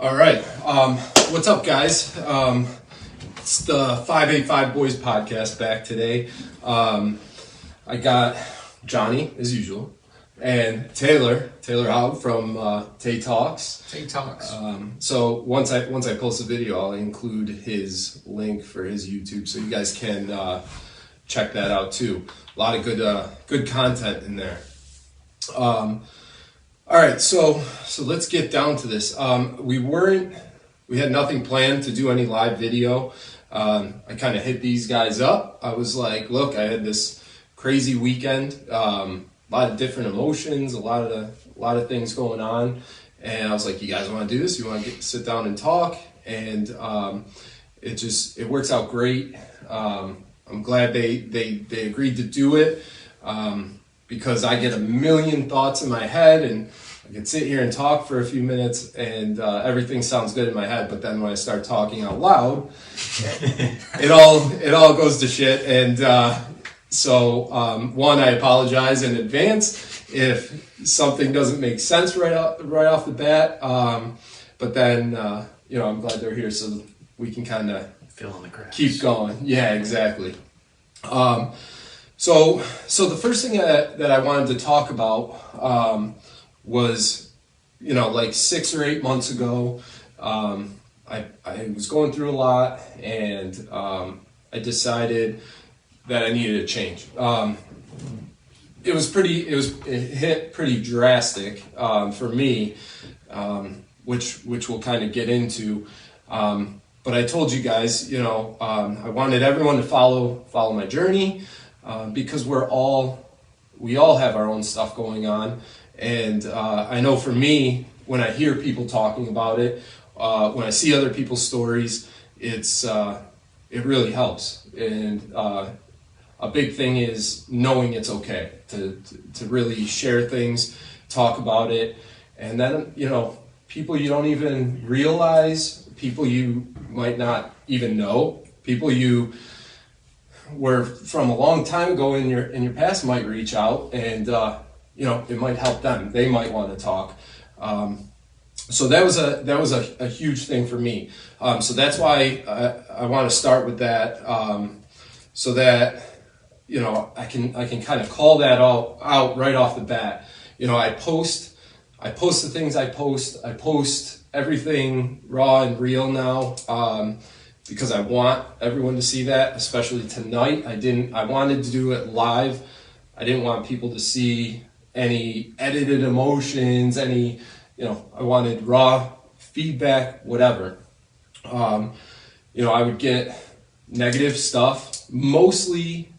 All right. What's up, guys? It's the 585 Boys podcast back today. I got Johnny, as usual, and Taylor Howe from Tay Talks. Tay Talks. So once I post a video, I'll include his link for his YouTube, so you guys can check that out too. A lot of good content in there. All right, so let's get down to this. We had nothing planned to do any live video. I kind of hit these guys up. I was like, look, I had this crazy weekend, a lot of different emotions, a lot of things going on, and I was like, you guys want to do this? You want to sit down and talk? And it works out great. I'm glad they agreed to do it. Because I get a million thoughts in my head, and I can sit here and talk for a few minutes, and everything sounds good in my head. But then when I start talking out loud, it all goes to shit. And one, I apologize in advance if something doesn't make sense right off the bat. But then I'm glad they're here so we can kind of fill in the cracks. Keep going. Yeah, exactly. So the first thing that I wanted to talk about was, like 6 or 8 months ago, I was going through a lot, and I decided that I needed a change. It hit pretty drastic for me, which we'll kind of get into. But I told you guys, I wanted everyone to follow my journey. Because we all have our own stuff going on, and I know for me, when I hear people talking about it, when I see other people's stories, it really helps. And a big thing is knowing it's okay to really share things, talk about it, and then people you don't even realize, people you might not even know, people you where from a long time ago in your past might reach out, and it might help them. They might want to talk. So that was a huge thing for me. So that's why I want to start with that, so that I can kind of call that all out right off the bat. I post the things I post. I post everything raw and real now. Because I want everyone to see that, especially tonight. I wanted to do it live. I didn't want people to see any edited emotions, I wanted raw feedback, whatever. I would get negative stuff, mostly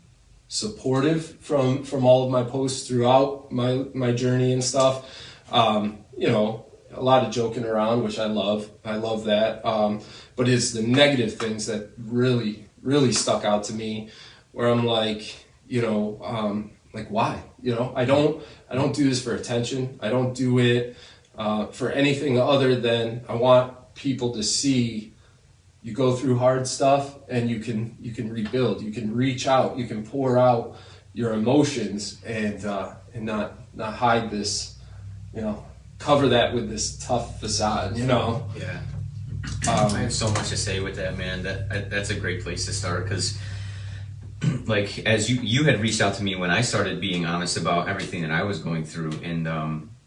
supportive from all of my posts throughout my journey and stuff. A lot of joking around, which I love. I love that. But it's the negative things that really, really stuck out to me, where I'm like, why? I don't do this for attention. I don't do it for anything other than I want people to see you go through hard stuff, and you can rebuild. You can reach out. You can pour out your emotions, and not hide this. Cover that with this tough facade, Yeah. I have so much to say with that, man. That's a great place to start, because like, as you had reached out to me when I started being honest about everything that I was going through, and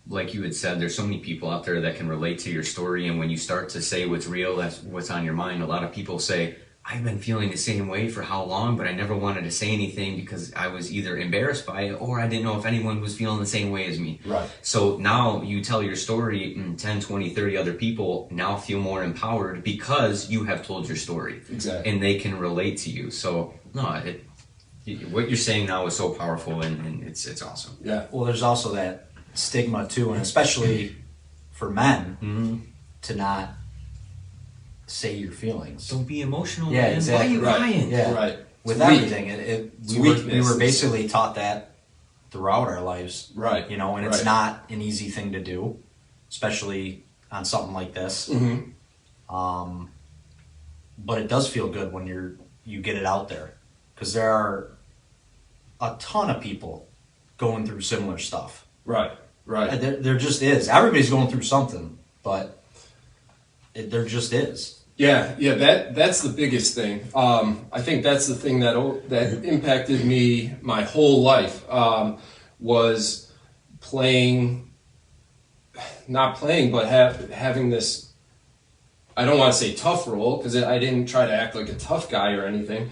like you had said, there's so many people out there that can relate to your story, and when you start to say what's real, that's what's on your mind. A lot of people say, I've been feeling the same way for how long, but I never wanted to say anything because I was either embarrassed by it, or I didn't know if anyone was feeling the same way as me. Right. So now you tell your story, and 10, 20, 30 other people now feel more empowered because you have told your story. Exactly. And they can relate to you. So, no, what you're saying now is so powerful, and it's awesome. Yeah. Well, there's also that stigma too, and especially for men, to not say your feelings. Don't be emotional, yeah, man. exactly. Why are you crying? Yeah, right. With It's everything, we were basically taught that throughout our lives, right? And it's not an easy thing to do, especially on something like this. Mm-hmm. But it does feel good when you get it out there, because there are a ton of people going through similar stuff. Right. There just is. Everybody's going through something, but There just is. Yeah, that's the biggest thing. I think that's the thing that impacted me my whole life, was not playing, but having this. I don't want to say tough role because I didn't try to act like a tough guy or anything,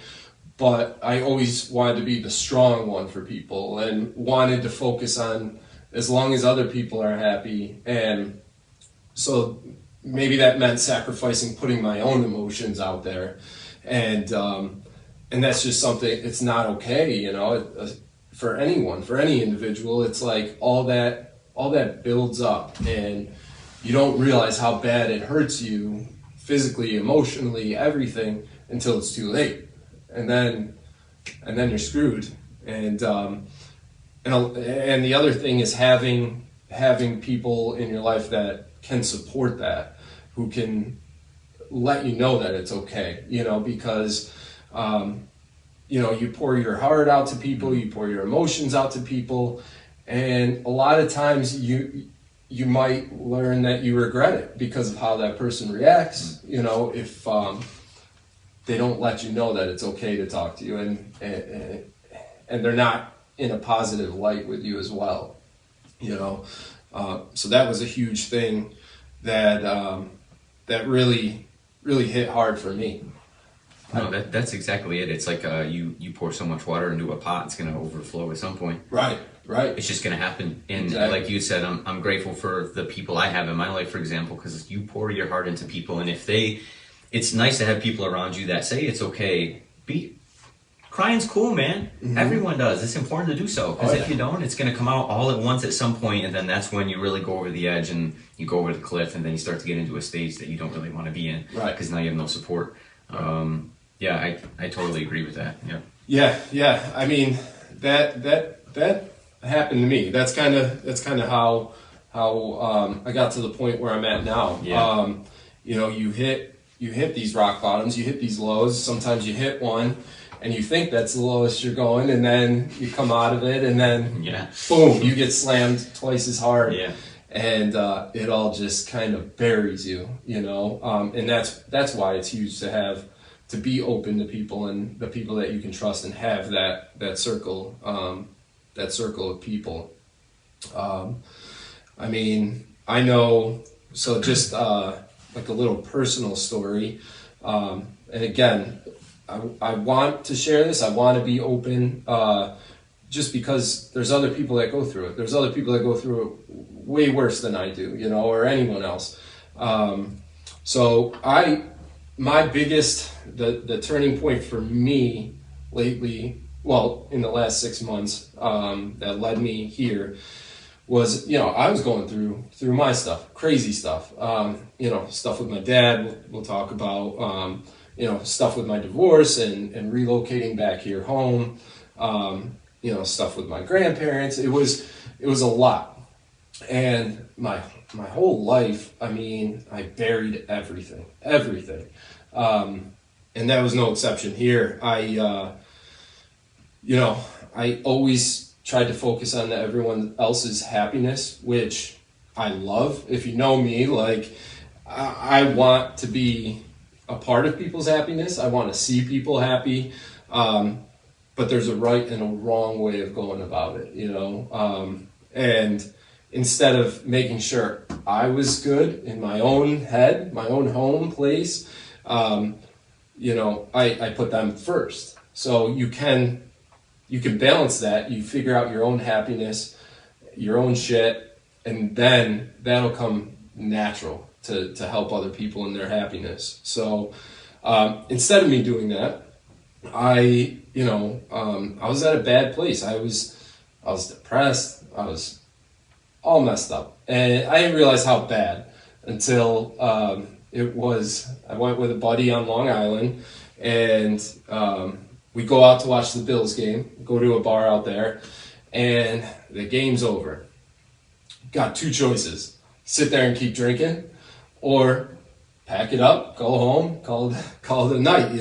but I always wanted to be the strong one for people and wanted to focus on as long as other people are happy. And so maybe that meant sacrificing putting my own emotions out there, and that's just something. It's not okay, for anyone, for any individual. It's like all that builds up, and you don't realize how bad it hurts you physically, emotionally, everything until it's too late, and then you're screwed. And the other thing is having people in your life that can support that, who can let you know that it's okay, because you pour your heart out to people, you pour your emotions out to people, and a lot of times you might learn that you regret it because of how that person reacts, if they don't let you know that it's okay to talk to you, and they're not in a positive light with you as well, so that was a huge thing that really hit hard for me. No, that's exactly it. It's like you pour so much water into a pot, it's going to overflow at some point. Right. It's just going to happen. And exactly. Like you said, I'm grateful for the people I have in my life, for example, because you pour your heart into people, and it's nice to have people around you that say it's okay. Crying's cool, man. Mm-hmm. Everyone does. It's important to do so, because if you don't, it's going to come out all at once at some point, and then that's when you really go over the edge and you go over the cliff, and then you start to get into a stage that you don't really want to be in, right? Because now you have no support. Yeah, I totally agree with that. Yeah. I mean, that happened to me. That's kind of how I got to the point where I'm at now. Yeah. You hit these rock bottoms, you hit these lows. Sometimes you hit one, and you think that's the lowest you're going, and then you come out of it, and then boom, you get slammed twice as hard. Yeah. And it all just kind of buries you, and that's why it's huge to be open to people, and the people that you can trust, and have that circle of people. I mean, I know. So just like a little personal story, and again, I want to share this. I want to be open, just because there's other people that go through it. There's other people that go through it way worse than I do, or anyone else. So my biggest, the turning point for me lately, well, in the last 6 months, that led me here was, I was going through my stuff, crazy stuff, stuff with my dad, we'll talk about, stuff with my divorce and relocating back here home, stuff with my grandparents. It was a lot. And my whole life, I mean, I buried everything. And that was no exception here. I always tried to focus on everyone else's happiness, which I love. If you know me, like, I want to be a part of people's happiness. I want to see people happy. But there's a right and a wrong way of going about it, and instead of making sure I was good in my own head, my own home place, I put them first. So you can balance that. You figure out your own happiness, your own shit, and then that'll come natural to help other people in their happiness. So instead of me doing that, I was at a bad place. I was depressed. I was all messed up, and I didn't realize how bad until I went with a buddy on Long Island, and we go out to watch the Bills game, go to a bar out there, and the game's over. Got two choices: sit there and keep drinking, or pack it up, go home, call it a night,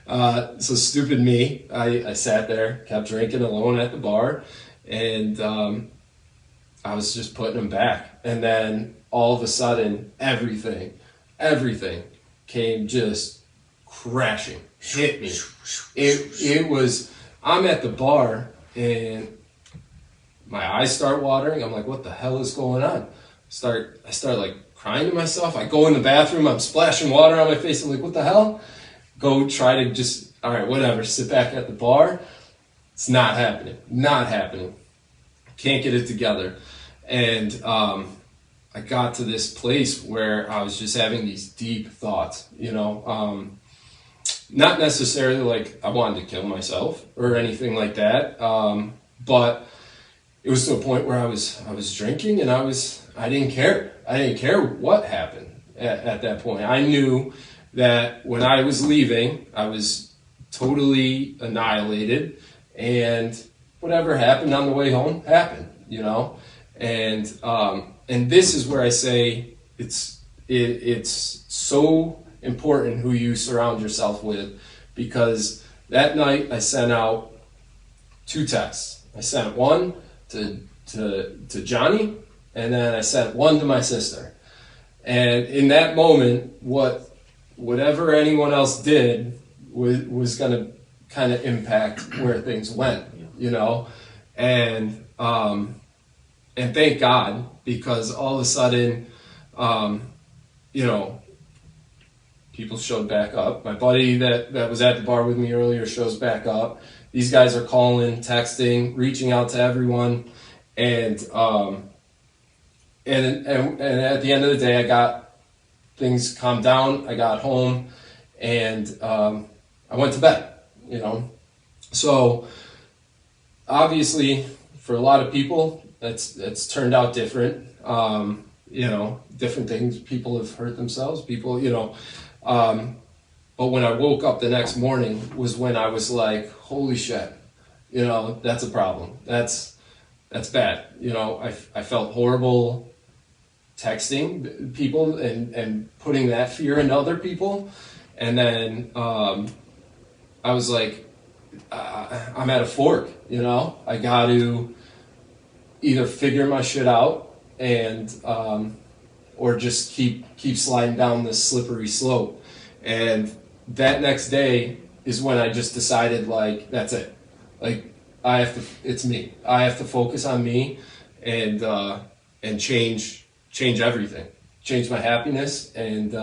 So stupid me, I sat there, kept drinking alone at the bar, and I was just putting them back. And then all of a sudden, everything everything came just crashing, hit me. It was, I'm at the bar and my eyes start watering. I'm like, what the hell is going on? I start like crying to myself. I go in the bathroom, I'm splashing water on my face. I'm like, what the hell? Go try to just, all right, whatever, sit back at the bar. It's not happening. Not happening. Can't get it together. And I got to this place where I was just having these deep thoughts, not necessarily like I wanted to kill myself or anything like that, but it was to a point where I was drinking and I didn't care. I didn't care what happened at that point. I knew that when I was leaving, I was totally annihilated, and whatever happened on the way home happened, and this is where I say it's so important who you surround yourself with, because that night I sent out 2 texts. I sent one to Johnny, and then I sent one to my sister. And in that moment, whatever anyone else did was going to kind of impact where things went, and thank God, because all of a sudden, people showed back up. My buddy that was at the bar with me earlier shows back up. These guys are calling, texting, reaching out to everyone, and at the end of the day, I got things calmed down. I got home, and I went to bed. So obviously, for a lot of people, that's turned out different. Different things. People have hurt themselves. People, but when I woke up the next morning was when I was like, holy shit, that's a problem. That's bad. I felt horrible texting people and putting that fear into other people. And then I was like, I'm at a fork, I got to either figure my shit out and or just keep sliding down this slippery slope. And that next day is when I just decided, like, that's it. Like, it's me. I have to focus on me and change everything. Change my happiness and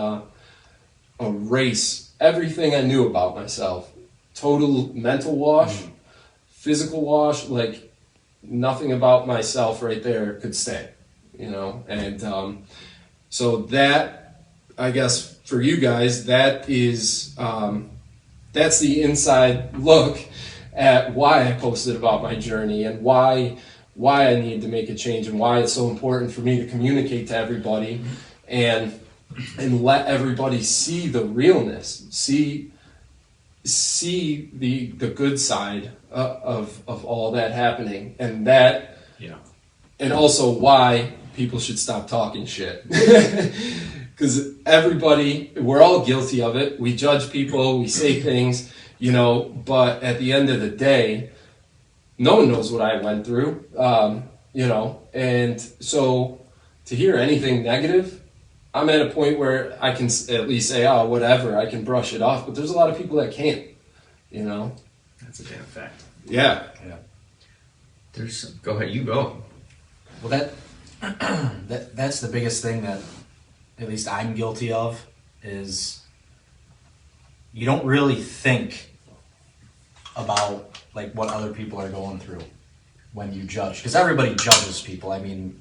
erase everything I knew about myself. Total mental wash, physical wash, like nothing about myself right there could stay, and so that, I guess, for you guys, that is that's the inside look at why I posted about my journey and why I need to make a change and why it's so important for me to communicate to everybody and let everybody see the realness, see the good side of all that happening, and that, and also why people should stop talking shit. Because we're all guilty of it. We judge people, we say things, but at the end of the day, no one knows what I went through, and so to hear anything negative, I'm at a point where I can at least say, oh, whatever, I can brush it off, but there's a lot of people that can't, That's a damn fact. Yeah. Go ahead, you go. Well, that's the biggest thing that at least I'm guilty of, is you don't really think about like what other people are going through when you judge, because everybody judges people. I mean,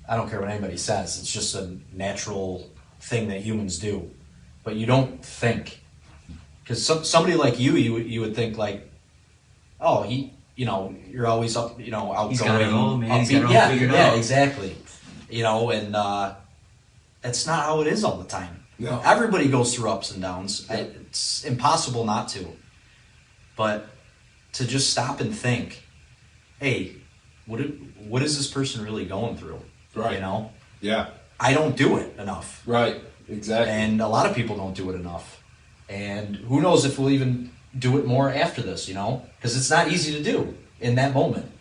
I don't care what anybody says, it's just a natural thing that humans do, but you don't think, because somebody like you would think like, oh, you're always up, outgoing, he's got it all, man. He's got it all yeah, figured yeah, out. exactly. And that's not how it is all the time. No. Everybody goes through ups and downs. It's impossible not to. But to just stop and think, hey, what is this person really going through? Right. Yeah. I don't do it enough. Right. Exactly. And a lot of people don't do it enough. And who knows if we'll even do it more after this, because it's not easy to do in that moment.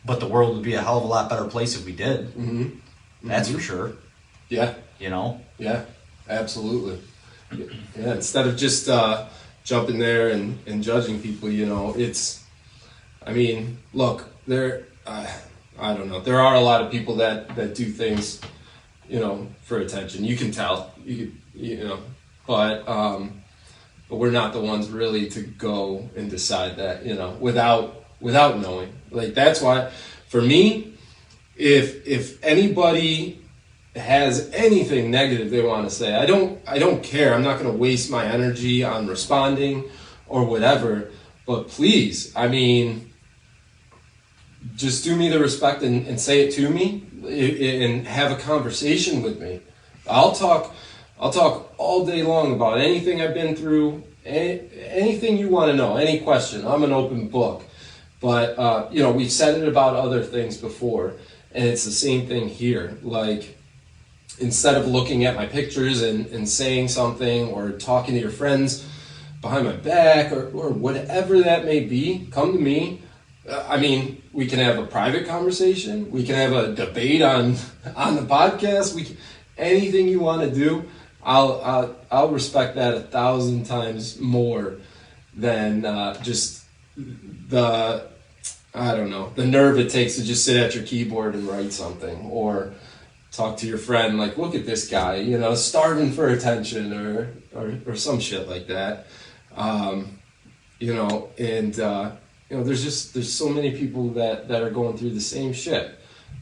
But the world would be a hell of a lot better place if we did. Mm-hmm. That's for sure. Yeah. Yeah. Absolutely. Yeah, instead of just jumping there and judging people, I mean, look, I don't know. There are a lot of people that do things, for attention. You can tell, but we're not the ones really to go and decide that, without knowing. Like, that's why, for me, if anybody has anything negative they want to say, I don't care. I'm not going to waste my energy on responding or whatever. But please, I mean, just do me the respect and say it to me and have a conversation with me. I'll talk all day long about anything I've been through, anything you want to know, any question. I'm an open book. But, we've said it about other things before, and it's the same thing here. Like, instead of looking at my pictures and saying something or talking to your friends behind my back or whatever that may be, come to me. I mean, we can have a private conversation. We can have a debate on the podcast. Anything you want to do, I'll respect that 1,000 times more than just the nerve it takes to just sit at your keyboard and write something or talk to your friend like, look at this guy, starving for attention or some shit like that. There's so many people that are going through the same shit.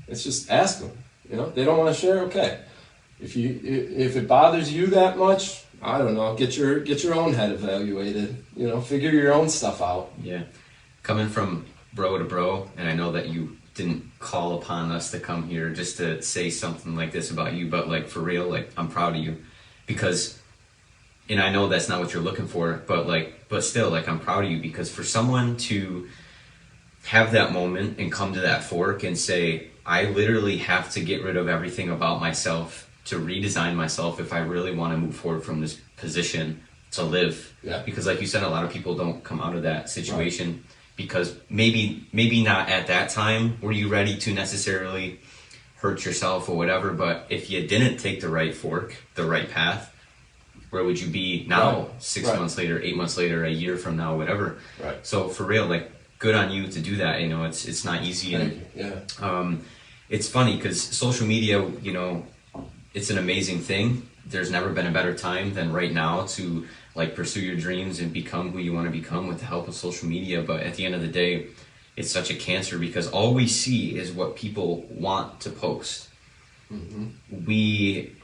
It's just ask them. They don't want to share. Okay, if it bothers you that much, I don't know. Get your own head evaluated. Figure your own stuff out. Yeah, coming from bro to bro, and I know that you didn't call upon us to come here just to say something like this about you, but like for real, like I'm proud of you because. And I know that's not what you're looking for, but still, like, I'm proud of you because for someone to have that moment and come to that fork and say, I literally have to get rid of everything about myself to redesign myself if I really want to move forward from this position to live. Yeah. Because like you said, a lot of people don't come out of that situation because maybe not at that time were you ready to necessarily hurt yourself or whatever, but if you didn't take the right fork, the right path, where would you be now, 6 months later, 8 months later, a year from now, whatever? Right. So for real, like, good on you to do that. It's not easy. Thank you. Yeah. It's funny because social media, it's an amazing thing. There's never been a better time than right now to like pursue your dreams and become who you want to become with the help of social media. But at the end of the day, it's such a cancer because all we see is what people want to post. Mm-hmm.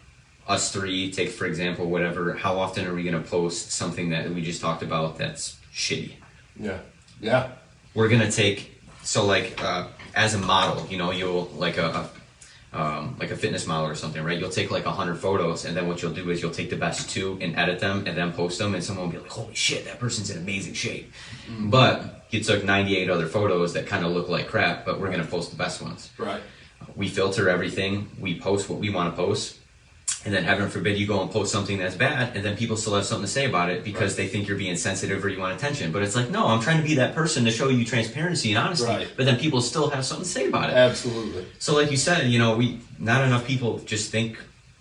Us three, take for example, whatever, how often are we going to post something that we just talked about that's shitty? Yeah. We're going to take, so like, as a model, you'll like a fitness model or something, right? You'll take like 100 photos and then what you'll do is you'll take the best 2 and edit them and then post them and someone will be like, holy shit, that person's in amazing shape. Mm-hmm. But you took 98 other photos that kind of look like crap, but we're going to post the best ones. Right. We filter everything. We post what we want to post. And then heaven forbid you go and post something that's bad and then people still have something to say about it because they think you're being sensitive or you want attention. But it's like, no, I'm trying to be that person to show you transparency and honesty. Right. But then people still have something to say about it. Absolutely. So like you said, not enough people just think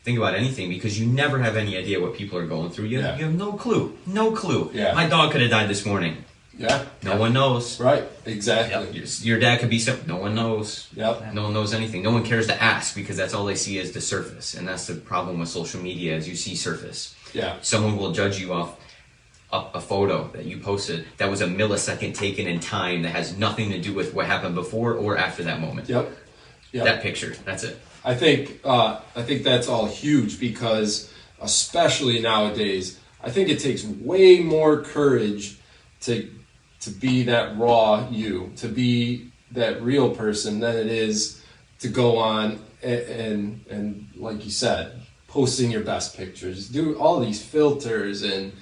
about anything because you never have any idea what people are going through. You have no clue. No clue. Yeah. My dog could have died this morning. Yeah. No one knows. Right. Exactly. Yep. Your dad could be something. No one knows. Yep. No one knows anything. No one cares to ask because that's all they see is the surface. And that's the problem with social media is you see surface. Yeah. Someone will judge you off a photo that you posted that was a millisecond taken in time that has nothing to do with what happened before or after that moment. Yep. That picture. That's it. I think that's all huge because especially nowadays, I think it takes way more courage to be that raw you, to be that real person than it is to go on and like you said, posting your best pictures, do all these filters and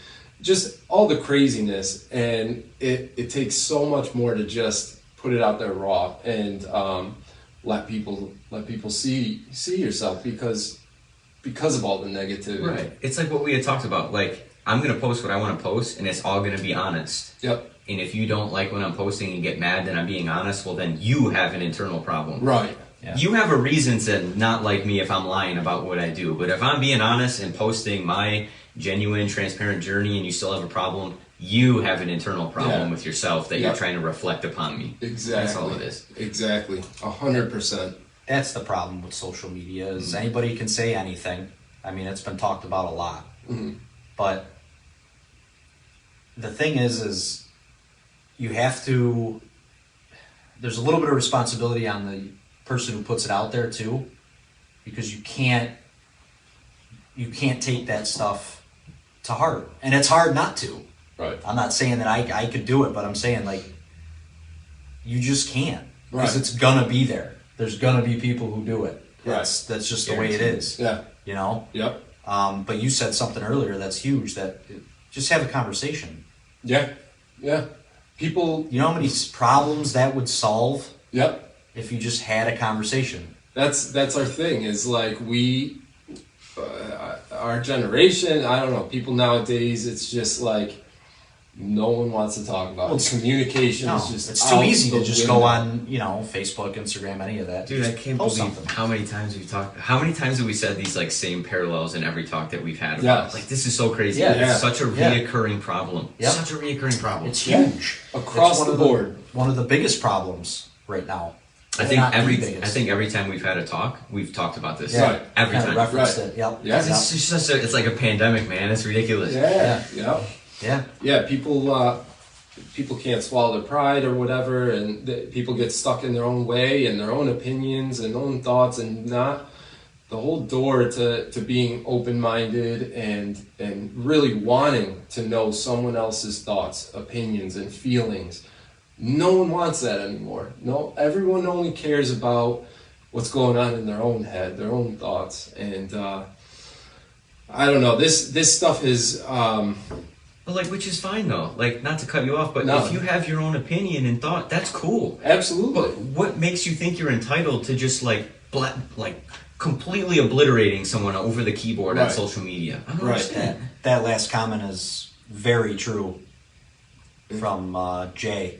just all the craziness. And it takes so much more to just put it out there raw and let people see yourself because of all the negativity. Right. It's like what we had talked about. Like, I'm going to post what I want to post and it's all going to be honest. Yep. And if you don't like when I'm posting and get mad that I'm being honest, well, then you have an internal problem. Right. Yeah. You have a reason to not like me if I'm lying about what I do. But if I'm being honest and posting my genuine, transparent journey and you still have a problem, you have an internal problem with yourself that you're trying to reflect upon me. Exactly. That's all it is. Exactly. 100%. That's the problem with social media is anybody can say anything. I mean, it's been talked about a lot. But the thing is you have to, there's a little bit of responsibility on the person who puts it out there too, because you can't take that stuff to heart. And it's hard not to. Right. I'm not saying that I could do it, but I'm saying like you just can't. Because it's gonna be there. There's gonna be people who do it. That's just the way it is. Yeah. You know? Yep. But you said something earlier that's huge, that just have a conversation. Yeah. Yeah. People. You know how many problems that would solve Yep. if you just had a conversation? That's our thing, is like our generation, I don't know, people nowadays, it's just like no one wants to talk about it. Communication is just it's too easy to just window. go on, Facebook, Instagram, any of that. Dude, I Just can't post believe something. how many times we've talked. How many times have we said these like same parallels in every talk that we've had about? Yes. Like, this is so crazy. Yeah. It's such a reoccurring problem. Yep. Such a reoccurring problem. It's huge. Across It's the board. One of the biggest problems right now. I think Not the every biggest. time we've had a talk, we've talked about this. Right. Every Kinda time. referenced Right. it. Yep. Yeah. Yep. It's just it's like a pandemic, man. It's ridiculous. Yeah. Yeah. Yeah. People can't swallow their pride or whatever, and people get stuck in their own way and their own opinions and own thoughts, and not the whole door to being open-minded and really wanting to know someone else's thoughts, opinions, and feelings. No one wants that anymore. No, everyone only cares about what's going on in their own head, their own thoughts, and I don't know. This stuff is. But like, which is fine though. Like, not to cut you off, but No. if you have your own opinion and thought, that's cool. Absolutely. But what makes you think you're entitled to just like completely obliterating someone over the keyboard on Right. social media? I don't Right. understand. That last comment is very true from Jay.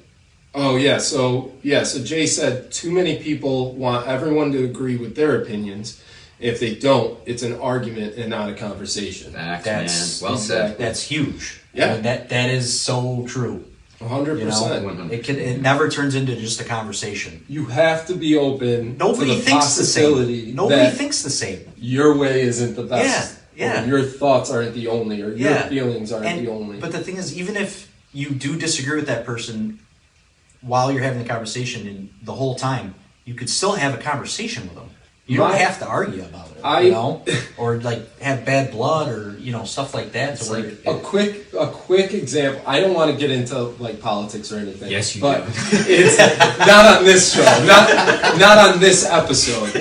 Oh yeah, so Jay said too many people want everyone to agree with their opinions. If they don't, it's an argument and not a conversation. Facts, That's- man. Well said. That's huge. Yeah. I mean, that is so true. 100%. 100%. It never turns into just a conversation. You have to be open Nobody to the thinks the possibility same. Nobody that thinks the same. your way isn't the best. Yeah, yeah. Or your thoughts aren't the only, or your Yeah. feelings aren't And- the only. But the thing is, even if you do disagree with that person while you're having the conversation and the whole time, you could still have a conversation with them. You don't My- have to argue about it, I- you know, or like have bad blood or stuff like that. It's To where like- a quick example. I don't want to get into like politics or anything. Yes, you but do. It's not on this show. Not on this episode.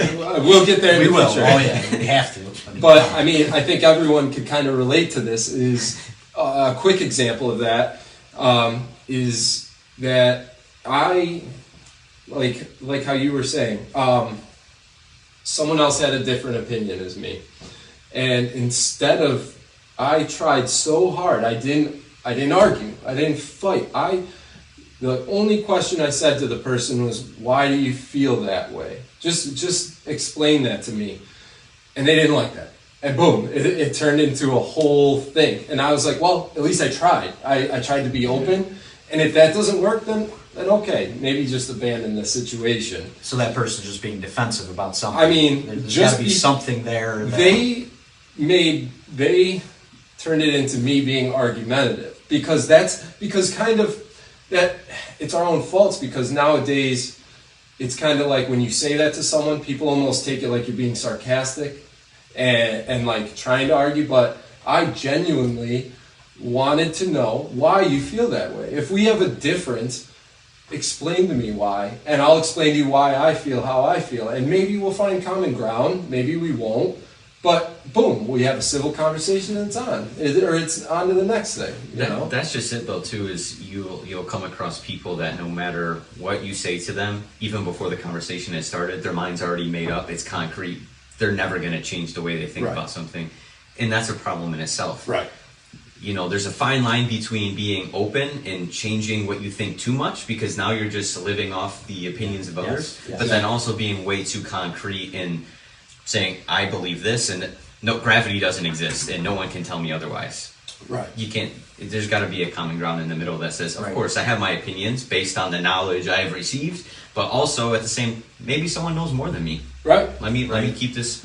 We'll get there in we the will. future. Oh yeah, we have to. But I mean, I think everyone could kind of relate to this. Is a quick example of that is that I like how you were saying. Someone else had a different opinion as me, and instead of, I tried so hard. I didn't argue. I didn't fight. The only question I said to the person was, "Why do you feel that way? Just explain that to me." And they didn't like that. And boom, it turned into a whole thing. And I was like, well, at least I tried. I tried to be open. And if that doesn't work, then okay, maybe just abandon the situation. So that person's just being defensive about something. I mean, there's just got to be be- something there. That, They turned it into me being argumentative, because kind of that it's our own faults, because nowadays it's kind of like when you say that to someone, people almost take it like you're being sarcastic and like trying to argue, but I genuinely wanted to know why you feel that way. If we have a difference, explain to me why, and I'll explain to you why I feel how I feel, and maybe we'll find common ground, maybe we won't, but boom, we have a civil conversation and it's on, or it's on to the next thing, you know? That's just it though too, is you'll come across people that no matter what you say to them, even before the conversation has started, their mind's already made up, it's concrete, they're never going to change the way they think Right. about something, and that's a problem in itself. Right. you know, there's a fine line between being open and changing what you think too much, because now you're just living off the opinions of others, Yes. but then also being way too concrete in saying, I believe this, and no, gravity doesn't exist, and no one can tell me otherwise. Right. You can't, there's got to be a common ground in the middle that says, of Right. course, I have my opinions based on the knowledge I have received, but also at the same, maybe someone knows more than me. Right. Let me take this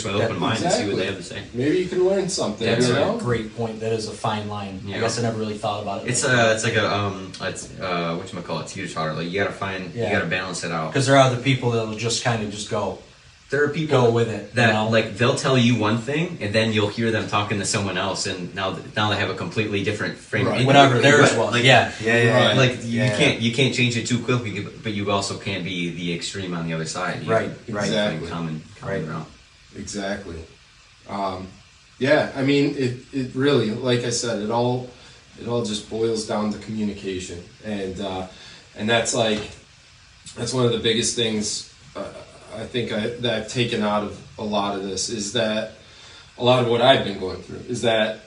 with an open mind and see what they have to say. Maybe you can learn something. That's you right. know? Great point. That is a fine line. Yeah. I guess I never really thought about it. It's like a whatchamacallit, teeter-totter. Like you gotta balance it out. Because there are other people that will just kind of just go. There are people Go with it, that you know? like they'll tell you one thing and then you'll hear them talking to someone else, and now they have a completely different frame. Right. Whatever theirs Like, was. like, Yeah. Right. Like you can't change it too quickly, but you also can't be the extreme on the other side. You Right, can right. find Exactly. common Right. ground. Exactly. Yeah, I mean, it really, like I said, it all just boils down to communication, and that's one of the biggest things I think that I've taken out of a lot of this, is that a lot of what I've been going through is that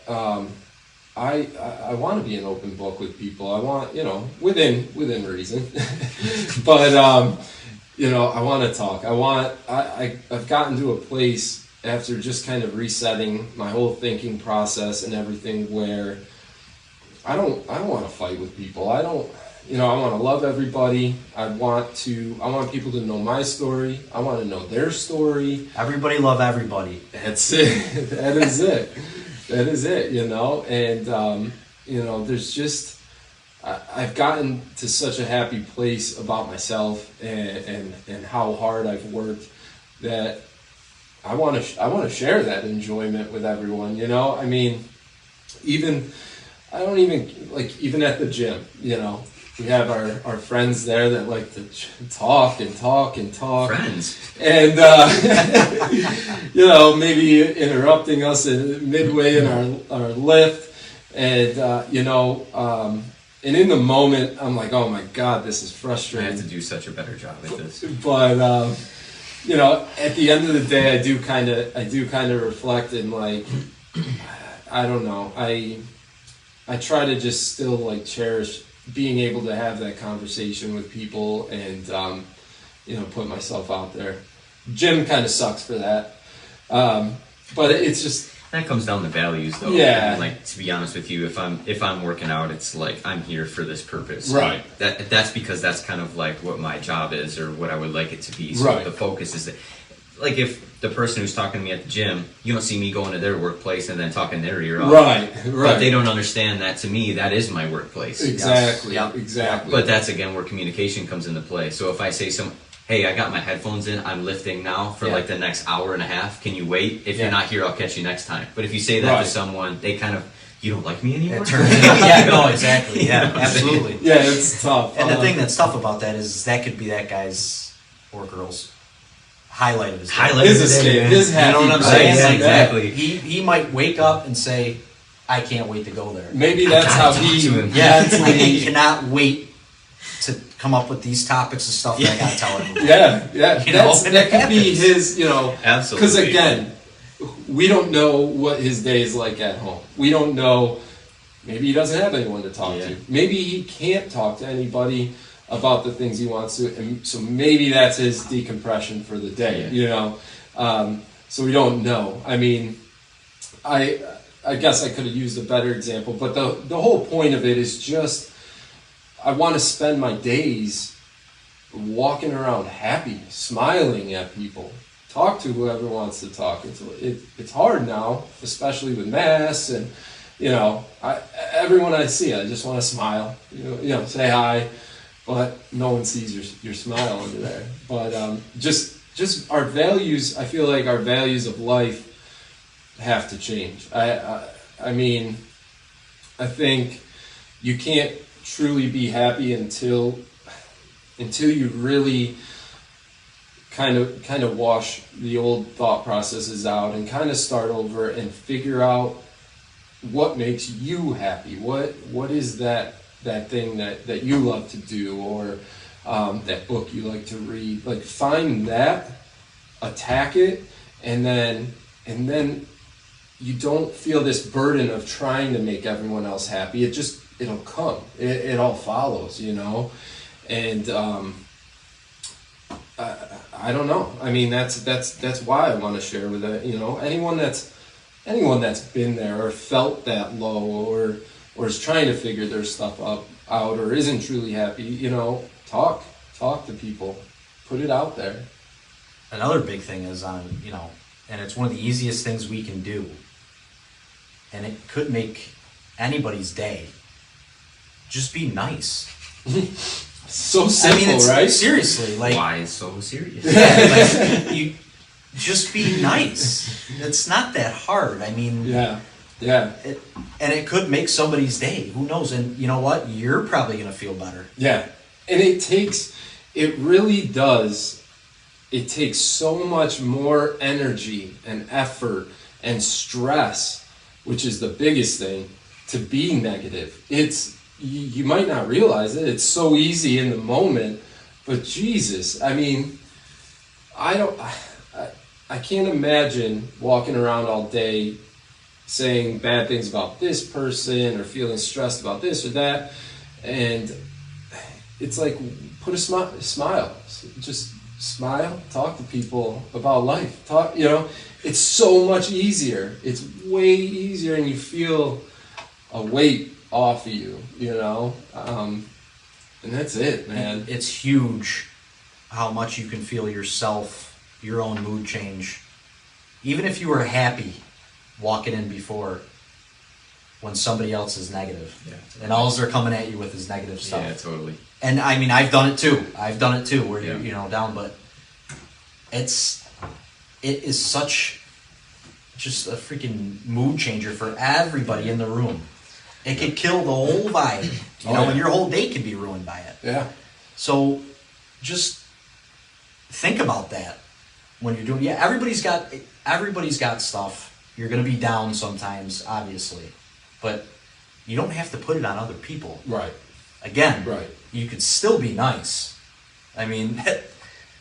I want to be an open book with people. I want, within reason, but I want to talk. I've gotten to a place after just kind of resetting my whole thinking process and everything where I don't want to fight with people. I want to love everybody. I want people to know my story. I want to know their story. Everybody love everybody. That's it. That is it. That is it, and there's just, I've gotten to such a happy place about myself and how hard I've worked that I want to share that enjoyment with everyone. I mean, even at the gym, we have our friends there that like to talk and talk and talk. Friends. And, maybe interrupting us midway in our lift. And, and in the moment, I'm like, oh my God, this is I frustrating. have to do such a better job at this. But, at the end of the day, I do kind of reflect and like, I don't know. I try to just still like cherish being able to have that conversation with people and, put myself out there. Gym kind of sucks for that. But it's just, That comes down to values, though. Yeah. I mean, like, to be honest with you, if I'm working out, it's like I'm here for this purpose. Right. That's because that's kind of like what my job is, or what I would like it to be. So Right. the focus is that, like, if the person who's talking to me at the gym, you don't see me going to their workplace and then talking their ear off. right. But they don't understand that, to me, that is my workplace. Exactly. Yep. Exactly. But that's, again, where communication comes into play. So if I say hey, I got my headphones in, I'm lifting now for like the next hour and a half, can you wait? If you're not here, I'll catch you next time. But if you say that Right. to someone, they kind of, you don't like me anymore? No, exactly. Yeah, You know? absolutely. yeah, it's tough. And the thing that's tough about that is that could be that guy's or girl's highlight of his day. His escape, his You know what I'm happy saying? place. Yeah, Like, exactly. He might wake up and say, I can't wait to go there. Maybe that's how gotta he. talk to him. Yeah, that's I what he- cannot wait to come up with these topics and stuff that I gotta tell him. Yeah. You know, That could be happens. his. Absolutely. Because again, we don't know what his day is like at home. We don't know. Maybe he doesn't have anyone to talk Yeah. to. Maybe he can't talk to anybody about the things he wants to, and so maybe that's his decompression for the day. So we don't know. I mean, I guess I could have used a better example, but the whole point of it is just I want to spend my days walking around happy, smiling at people, talk to whoever wants to talk. It's hard now, especially with masks and everyone I see, I just want to smile, say hi, but no one sees your smile under there. But just our values, I feel like our values of life have to change. I mean, I think you can't truly be happy until you really kind of wash the old thought processes out and kind of start over and figure out what makes you happy. What is that thing that you love to do, or that book you like to read? Like, find that, attack it, and then you don't feel this burden of trying to make everyone else happy. It'll come. It all follows, you know? And I don't know. I mean, that's why I want to share with it. You know, anyone that's been there or felt that low or is trying to figure their stuff out or isn't truly happy, you know, talk to people, put it out there. Another big thing is you know, and it's one of the easiest things we can do, and it could make anybody's day. Just be nice. So simple, I mean, right? Seriously, like, why so serious? yeah, like, you just be nice. It's not that hard. I mean, Yeah. and it could make somebody's day. Who knows? And you know what? You're probably gonna feel better. Yeah. And it really does. It takes so much more energy and effort and stress, which is the biggest thing, to be negative. You might not realize it. It's so easy in the moment, but Jesus, I mean, I can't imagine walking around all day saying bad things about this person or feeling stressed about this or that. And it's like, put a smile. Just smile, talk to people about life. Talk, you know, it's so much easier. It's way easier, and you feel a weight off of you, you know. And that's it, man. It's huge how much you can feel yourself, your own mood change. Even if you were happy walking in before, when somebody else is negative. Yeah. And all they're coming at you with is negative stuff. Yeah, totally. And I mean, I've done it too. Where Yeah. you're, you know, down, but it is such just a freaking mood changer for everybody in the room. It could kill the whole vibe, you know, yeah. and your whole day could be ruined by it. Yeah. So just think about that when you're doing. Yeah, everybody's got stuff. You're gonna be down sometimes, obviously, but you don't have to put it on other people. Right. Again, Right. You could still be nice. I mean,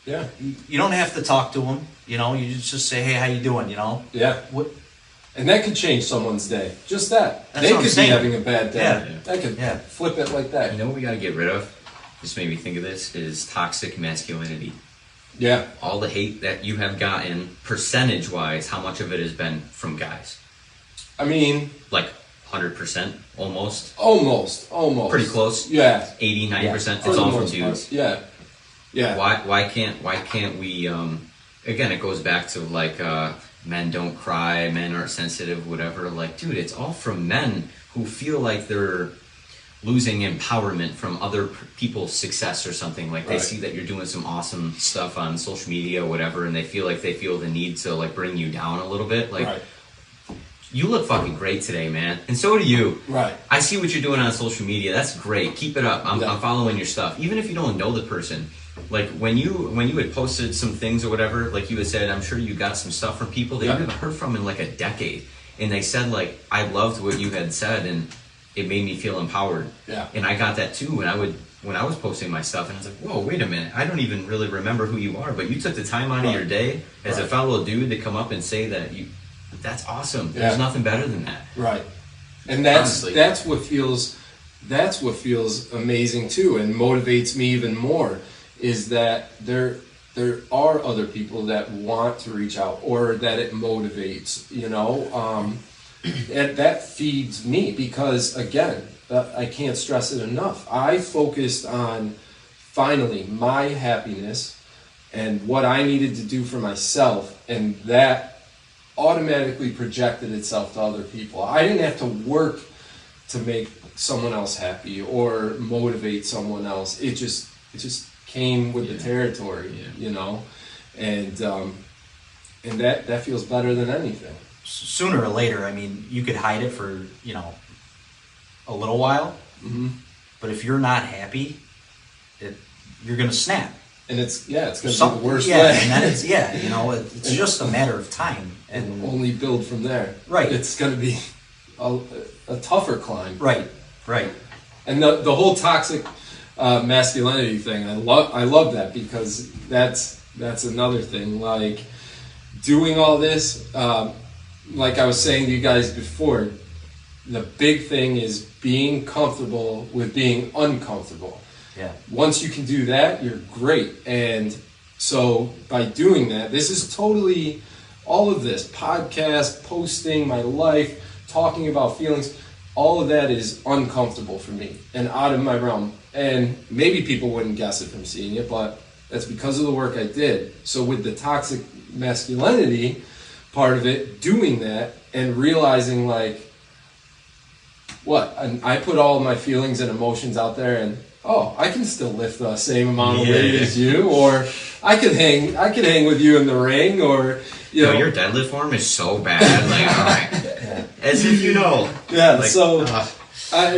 Yeah. you don't have to talk to them. You know, you just say, "Hey, how you doing?" You know. Yeah. What? And that could change someone's day. Just that. That's They what I'm could be saying. having a bad day. Yeah. That could Yeah. flip it like that. You know what we got to get rid of? This made me think of this, is toxic masculinity. Yeah. All the hate that you have gotten, percentage-wise, how much of it has been from guys? I mean, Like 100%, almost? almost. Pretty close? Yeah. 80, 90%? For It's the all from most part. dudes. Yeah. Yeah. Why can't we, again, it goes back to like, men don't cry, men aren't sensitive, whatever. Like, dude, it's all from men who feel like they're losing empowerment from other people's success or something. Like, they Right. see that you're doing some awesome stuff on social media or whatever, and they feel the need to like bring you down a little bit. Like, Right. you look fucking great today, man, and so do you. Right. I see what you're doing on social media. That's great. Keep it up. I'm following your stuff, even if you don't know the person. Like when you had posted some things or whatever, like you had said, I'm sure you got some stuff from people that you haven't heard from in like a decade, and they said like, I loved what you had said, and it made me feel empowered. Yeah. And I got that too when I was posting my stuff, and I was like, whoa, wait a minute, I don't even really remember who you are, but you took the time out of your day as a fellow dude to come up and say that you. That's awesome. Yeah. There's nothing better than that. Right. And that's Honestly. that's what feels amazing too, and motivates me even more, is that there are other people that want to reach out, or that it motivates, you know. And that feeds me, because again, I can't stress it enough. I focused on finally my happiness and what I needed to do for myself, and that automatically projected itself to other people. I didn't have to work to make someone else happy or motivate someone else. It just came with the territory, you know, and that feels better than anything. Sooner or later, I mean, you could hide it for, you know, a little while, but if you're not happy, you're gonna snap. And it's gonna be the worst way. And then it's you know, it's just a matter of time, and only build from there. Right. It's gonna be a tougher climb. right. And the whole toxic masculinity thing, I love that, because that's another thing. Like, doing all this, like I was saying to you guys before, the big thing is being comfortable with being uncomfortable. Yeah. Once you can do that, you're great. And so by doing that, this is totally all of this podcast, posting, my life, talking about feelings, all of that is uncomfortable for me and out of my realm. And maybe people wouldn't guess it from seeing it, but that's because of the work I did. So with the toxic masculinity part of it, doing that and realizing like, what? And I put all of my feelings and emotions out there, and I can still lift the same amount of weight as you, or I could hang with you in the ring, or Yo, your deadlift form is so bad. Like, all right, as if you know. Yeah. Like, So,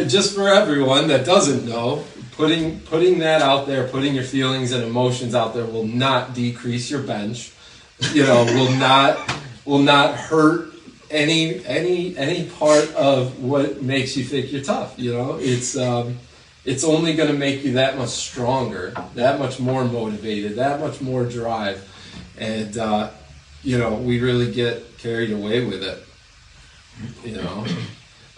just for everyone that doesn't know, putting that out there, putting your feelings and emotions out there will not decrease your bench. Will not hurt any part of what makes you think you're tough. It's only going to make you that much stronger, that much more motivated, that much more drive, and we really get carried away with it.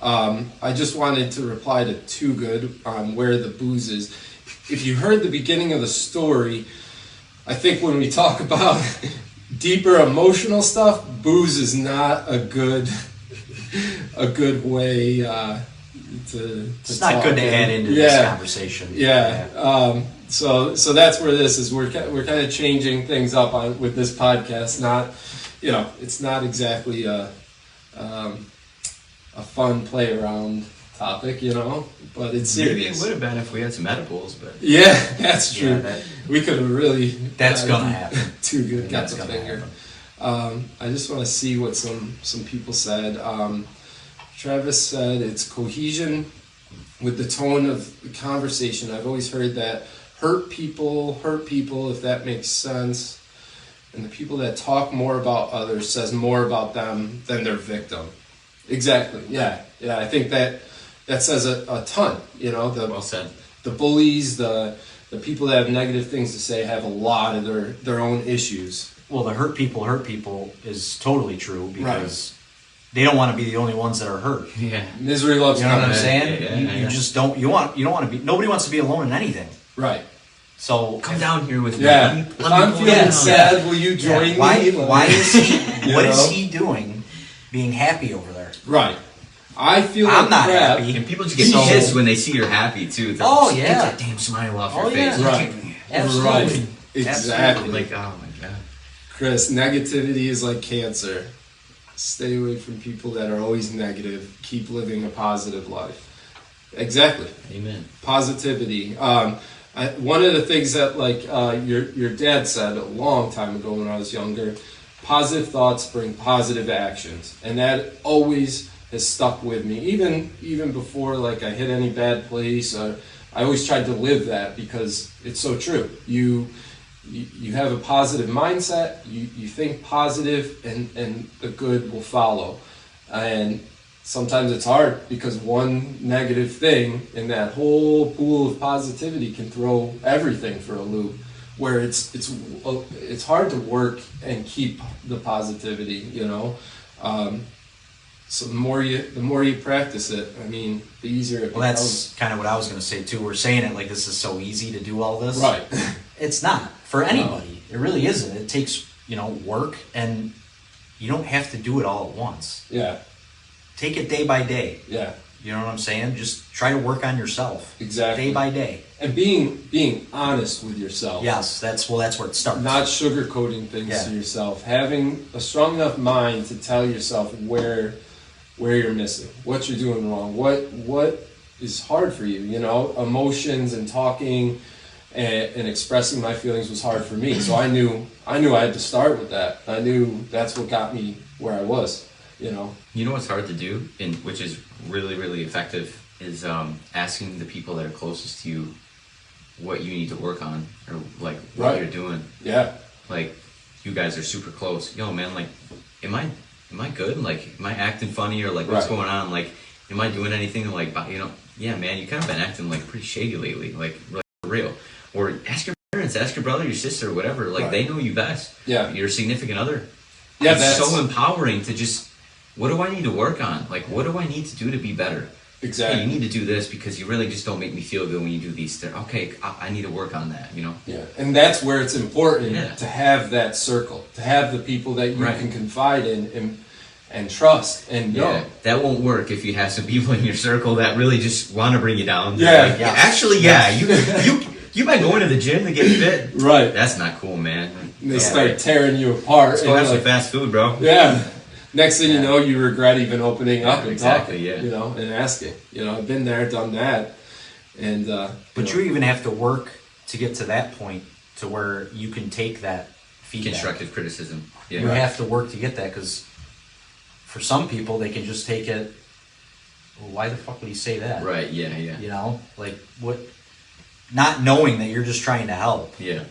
I just wanted to reply to Too Good on where the booze is. If you heard the beginning of the story, I think when we talk about deeper emotional stuff, booze is not a good way to It's not talk good to add into this conversation. Yeah. So that's where this is. We're kind of changing things up with this podcast. Not, it's not exactly a fun play around topic, but it's serious. Maybe it would have been if we had some edibles, but yeah, that's true. Yeah, we could have really. That's gonna happen. Too Good got That's the gonna finger. happen. I just want to see what some people said. Travis said it's cohesion with the tone of the conversation. I've always heard that hurt people, if that makes sense. And the people that talk more about others says more about them than their victim. Exactly. Yeah. I think that says a ton. well said. The bullies, the people that have negative things to say have a lot of their own issues. Well, the hurt people is totally true because they don't want to be the only ones that are hurt. Yeah. Misery loves You know what I'm company. saying? You just don't. You don't want to be. Nobody wants to be alone in anything. Right. So Come down here with me. Yeah. Let me If I'm pull feeling you down. sad, will you join me? Why is he? What is know? he doing? Being happy over there? Right. I feel I'm like not crap. happy. And people just get So- pissed when they see you're happy too. They're Oh, just, yeah. Get that damn smile off your Oh, face. yeah. Right. Absolutely. Right. Exactly. Like, oh my god. Chris, negativity is like cancer. Stay away from people that are always negative. Keep living a positive life. Exactly. Amen. Positivity. One of the things that your dad said a long time ago when I was younger, positive thoughts bring positive actions, and that always has stuck with me. Even before I hit any bad place, I always tried to live that because it's so true. You have a positive mindset, you think positive, and the good will follow. And sometimes it's hard because one negative thing in that whole pool of positivity can throw everything for a loop. Where it's hard to work and keep the positivity, So the more you practice it, the easier it becomes. Well, that's kind of what I was going to say too. We're saying it like this is so easy to do all this. Right. It's not for anybody. It really isn't. It takes work, and you don't have to do it all at once. Yeah. Take it day by day. Yeah. You know what I'm saying? Just try to work on yourself. Exactly. Day by day. And being honest with yourself. Yes, that's where it starts. Not sugarcoating things to yourself. Having a strong enough mind to tell yourself where you're missing, what you're doing wrong, what is hard for you. Emotions and talking and expressing my feelings was hard for me. So I knew I had to start with that. I knew that's what got me where I was. You know what's hard to do, and which is really, really effective, is asking the people that are closest to you what you need to work on, or what you're doing. Yeah. Like, you guys are super close. Yo, man, am I good? Am I acting funny, or what's going on? Am I doing anything yeah, man, you kind of been acting pretty shady lately, for real. Or ask your parents, ask your brother, your sister, whatever. They know you best. Yeah. Your significant other. Yeah, it's so empowering to just what do I need to work on? Like, what do I need to do to be better? Exactly. Hey, you need to do this because you really just don't make me feel good when you do these things. Okay, I need to work on that, you know? Yeah, and that's where it's important Yeah. to have that circle, to have the people that you Right. can confide in and trust and know. Yeah, that won't work if you have some people in your circle that really just want to bring you down. Yeah. Like, actually, you might go into the gym to get fit. Right. That's not cool, man. And they start tearing you apart. Let's and go have you're some fast food, bro. yeah. Next thing you Yeah. know, you regret even opening up and exactly, talking, yeah. you know, and asking. You know, I've been there, done that. And, But you even have to work to get to that point to where you can take that feedback. Constructive criticism. Yeah. You have to work to get that because for some people, they can just take it, well, why the fuck would he say that? Right, yeah. You know, like what, not knowing that you're just trying to help. Yeah.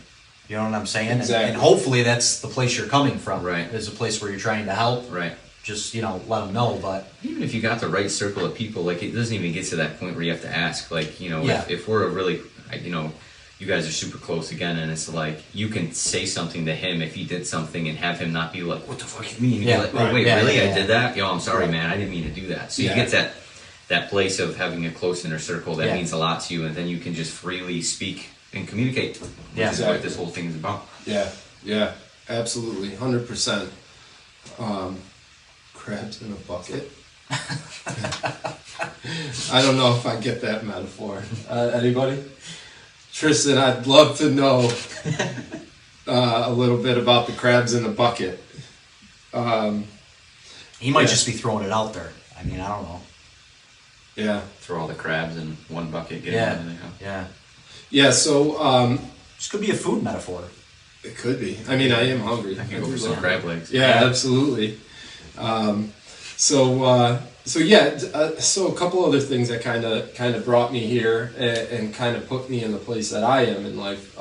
You know what I'm saying? Exactly. And hopefully that's the place you're coming from. Right. Is a place where you're trying to help. Right. Just, let them know. But Even if you got the right circle of people, like it doesn't even get to that point where you have to ask. Like, Yeah. if we're a really, you guys are super close again, and it's like you can say something to him if he did something and have him not be like, "What the fuck you mean?" Yeah, Be like, "Oh right. wait, Yeah, really? yeah, I yeah. did that? Yo, I'm sorry, Right. man. I didn't mean to do that." So Yeah. you get that place of having a close inner circle that Yeah. means a lot to you, and then you can just freely speak and communicate. Which Yeah. is what Exactly. this whole thing is about. yeah, absolutely. 100%. Crabs in a bucket. I don't know if I get that metaphor. Anybody? Tristan, I'd love to know a little bit about the crabs in the bucket. he might Yeah. just be throwing it out there. I mean, I don't know. Yeah. Throw all the crabs in one bucket. Get Yeah. them in there. Yeah. Yeah, so This could be a food metaphor. it could be. I mean, I am hungry. I can go do for some love- crab legs. Yeah, absolutely. So a couple other things that kind of brought me here and kind of put me in the place that I am in life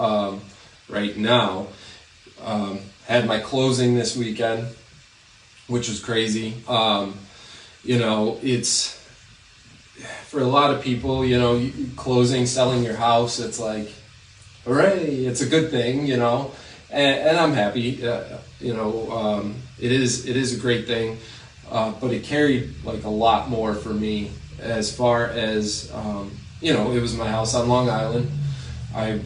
right now. Had my closing this weekend, which was crazy. It's for a lot of people, closing, selling your house. It's like, hooray! It's a good thing, and I'm happy. It is a great thing. But it carried like a lot more for me as far as, it was my house on Long Island. I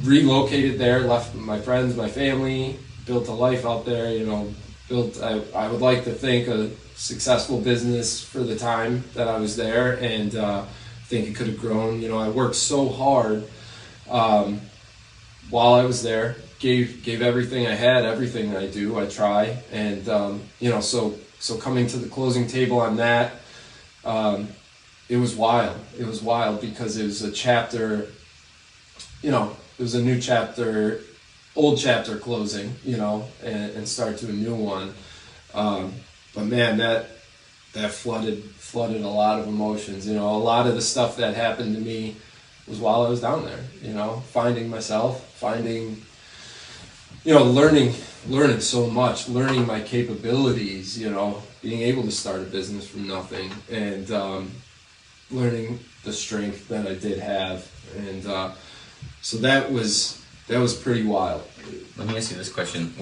relocated there, left my friends, my family, built a life out there, I would like to think a successful business for the time that I was there, and I think it could have grown. I worked so hard while I was there. Gave everything I had, everything I do, I try, and so coming to the closing table on that, it was wild. It was wild because it was a chapter, it was a new chapter, old chapter closing, and start to a new one. But man, that flooded a lot of emotions. A lot of the stuff that happened to me was while I was down there. Finding myself, learning so much, learning my capabilities, being able to start a business from nothing, and learning the strength that I did have, and so that was pretty wild. Let me ask you this question: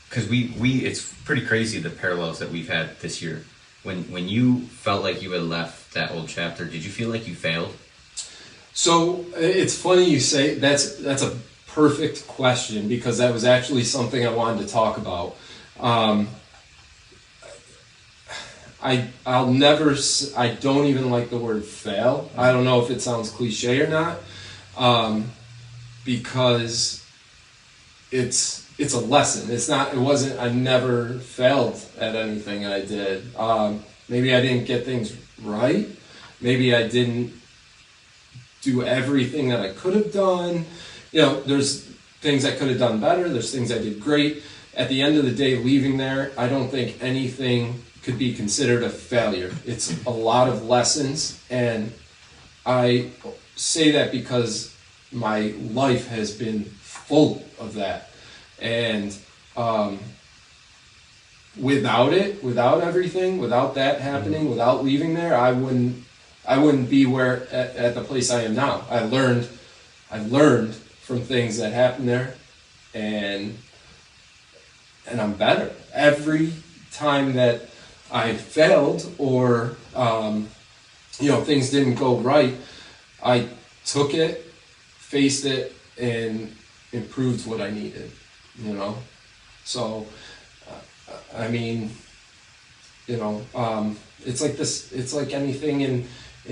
because we it's pretty crazy the parallels that we've had this year. When you felt like you had left that old chapter, did you feel like you failed? So it's funny you say that's a perfect question, because that was actually something I wanted to talk about. I don't even like the word fail. I don't know if it sounds cliche or not, because it's a lesson. I never failed at anything I did. Maybe I didn't get things right. Maybe I didn't do everything that I could have done. There's things I could have done better. There's things I did great. At the end of the day, leaving there, I don't think anything could be considered a failure. It's a lot of lessons, and I say that because my life has been full of that. And without everything, without that happening, without leaving there, I wouldn't be at the place I am now. I learned from things that happened there, and I'm better every time that I failed or, things didn't go right, I took it, faced it, and improved what I needed, So, I mean, it's like this, it's like anything in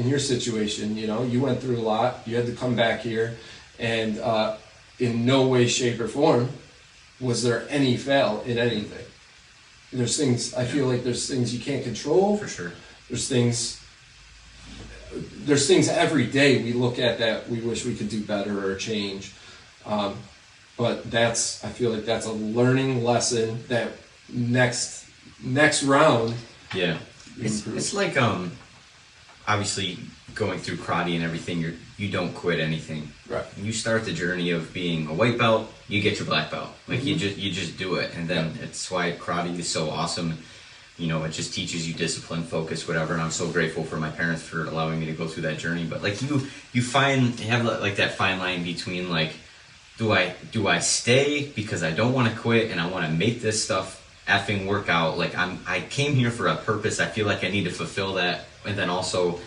your situation, you went through a lot, you had to come back here, and in no way, shape, or form was there any fail in anything. There's things, I feel like there's things you can't control. For sure. There's things every day we look at that we wish we could do better or change. But I feel like that's a learning lesson that next round. Yeah. It's like, obviously going through karate and everything, you don't quit anything. Right. You start the journey of being a white belt, you get your black belt. Like you just do it, and then it's why karate is so awesome. It just teaches you discipline, focus, whatever. And I'm so grateful for my parents for allowing me to go through that journey. But like you have like that fine line between like, do I stay because I don't want to quit and I want to make this stuff effing work out? Like I came here for a purpose. I feel like I need to fulfill that, and then also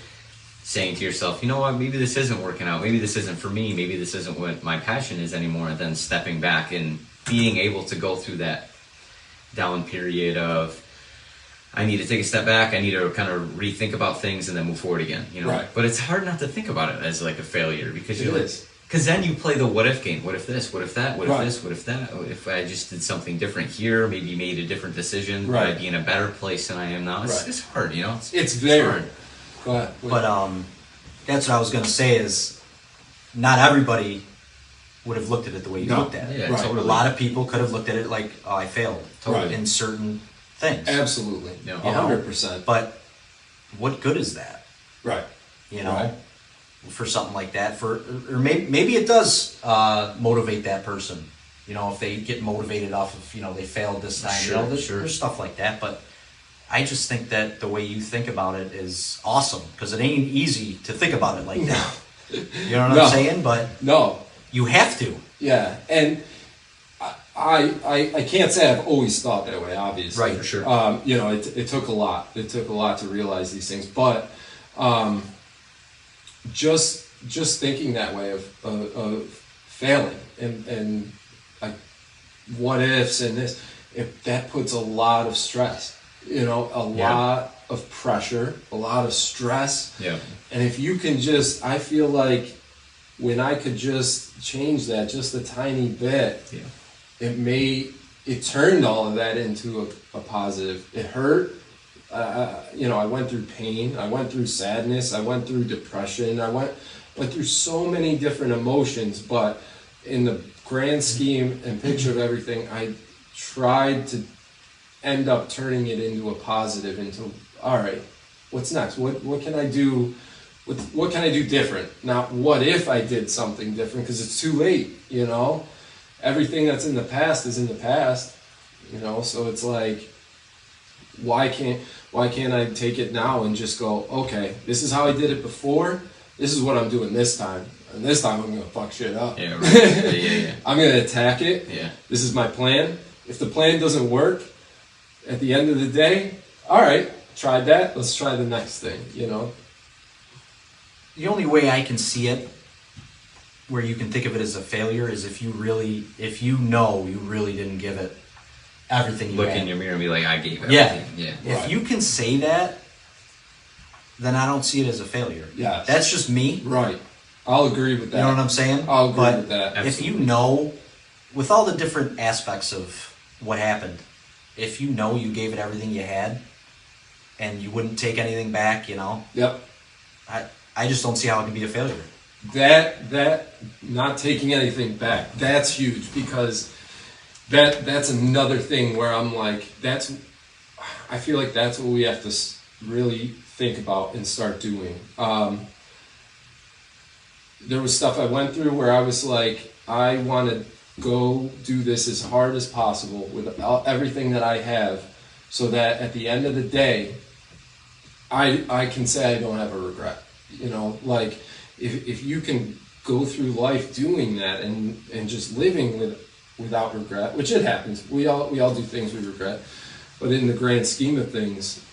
saying to yourself, you know what, maybe this isn't working out, maybe this isn't for me, maybe this isn't what my passion is anymore, and then stepping back and being able to go through that down period of, I need to take a step back, I need to kind of rethink about things and then move forward again, Right. But it's hard not to think about it as like a failure, because because then you play the what if game. What if this? What if that? What if this? What if that? What if I just did something different here? Maybe made a different decision. Right. Would I be in a better place than I am now? It's hard, It's very hard. Go ahead. But that's what I was going to say is not everybody would have looked at it the way you looked at it. Yeah, Right. totally. A lot of people could have looked at it like, oh, I failed Totally. in certain things. Absolutely. Yeah. 100%. But what good is that? Right. Right. For something like that, or maybe it does motivate that person. If they get motivated off of they failed this time. Sure, There's stuff like that. But I just think that the way you think about it is awesome, because it ain't easy to think about it like that. You know what I'm saying? But no, you have to. Yeah, and I can't say I've always thought that way. Obviously, Right. For sure. It took a lot. It took a lot to realize these things, but. Just thinking that way of failing and like what ifs and this, that puts a lot of stress, lot of pressure, a lot of stress. Yeah. And if you can I feel like when I could just change that just a tiny bit, it turned all of that into a positive. It hurt. I went through pain, I went through sadness, I went through depression, I went through so many different emotions, but in the grand scheme and picture of everything, I tried to end up turning it into a positive, into, all right, what's next? What can I do? What can I do different? Not what if I did something different, because it's too late, Everything that's in the past is in the past, so it's like, why can't I take it now and just go, okay, this is how I did it before, this is what I'm doing this time, and this time I'm gonna fuck shit up. Yeah, right. Yeah. I'm gonna attack it. Yeah. This is my plan. If the plan doesn't work, at the end of the day, all right, tried that, let's try the next thing, The only way I can see it, where you can think of it as a failure, is if you really didn't give it everything you Look had. in your mirror and be like, I gave Yeah. everything. Yeah. If Right. you can say that, then I don't see it as a failure. Yes. That's just me. Right. I'll agree with that. You know what I'm saying? I'll agree But with that. if you know, with all the different aspects of what happened, if you know you gave it everything you had, and you wouldn't take anything back, Yep. I just don't see how it can be a failure. That not taking anything back, that's huge, because that's another thing where I'm like, I feel like that's what we have to really think about and start doing. There was stuff I went through where I was like, I want to go do this as hard as possible with everything that I have, so that at the end of the day, I can say I don't have a regret. Like if you can go through life doing that and just living without regret, which it happens. We all do things we regret. But in the grand scheme of things,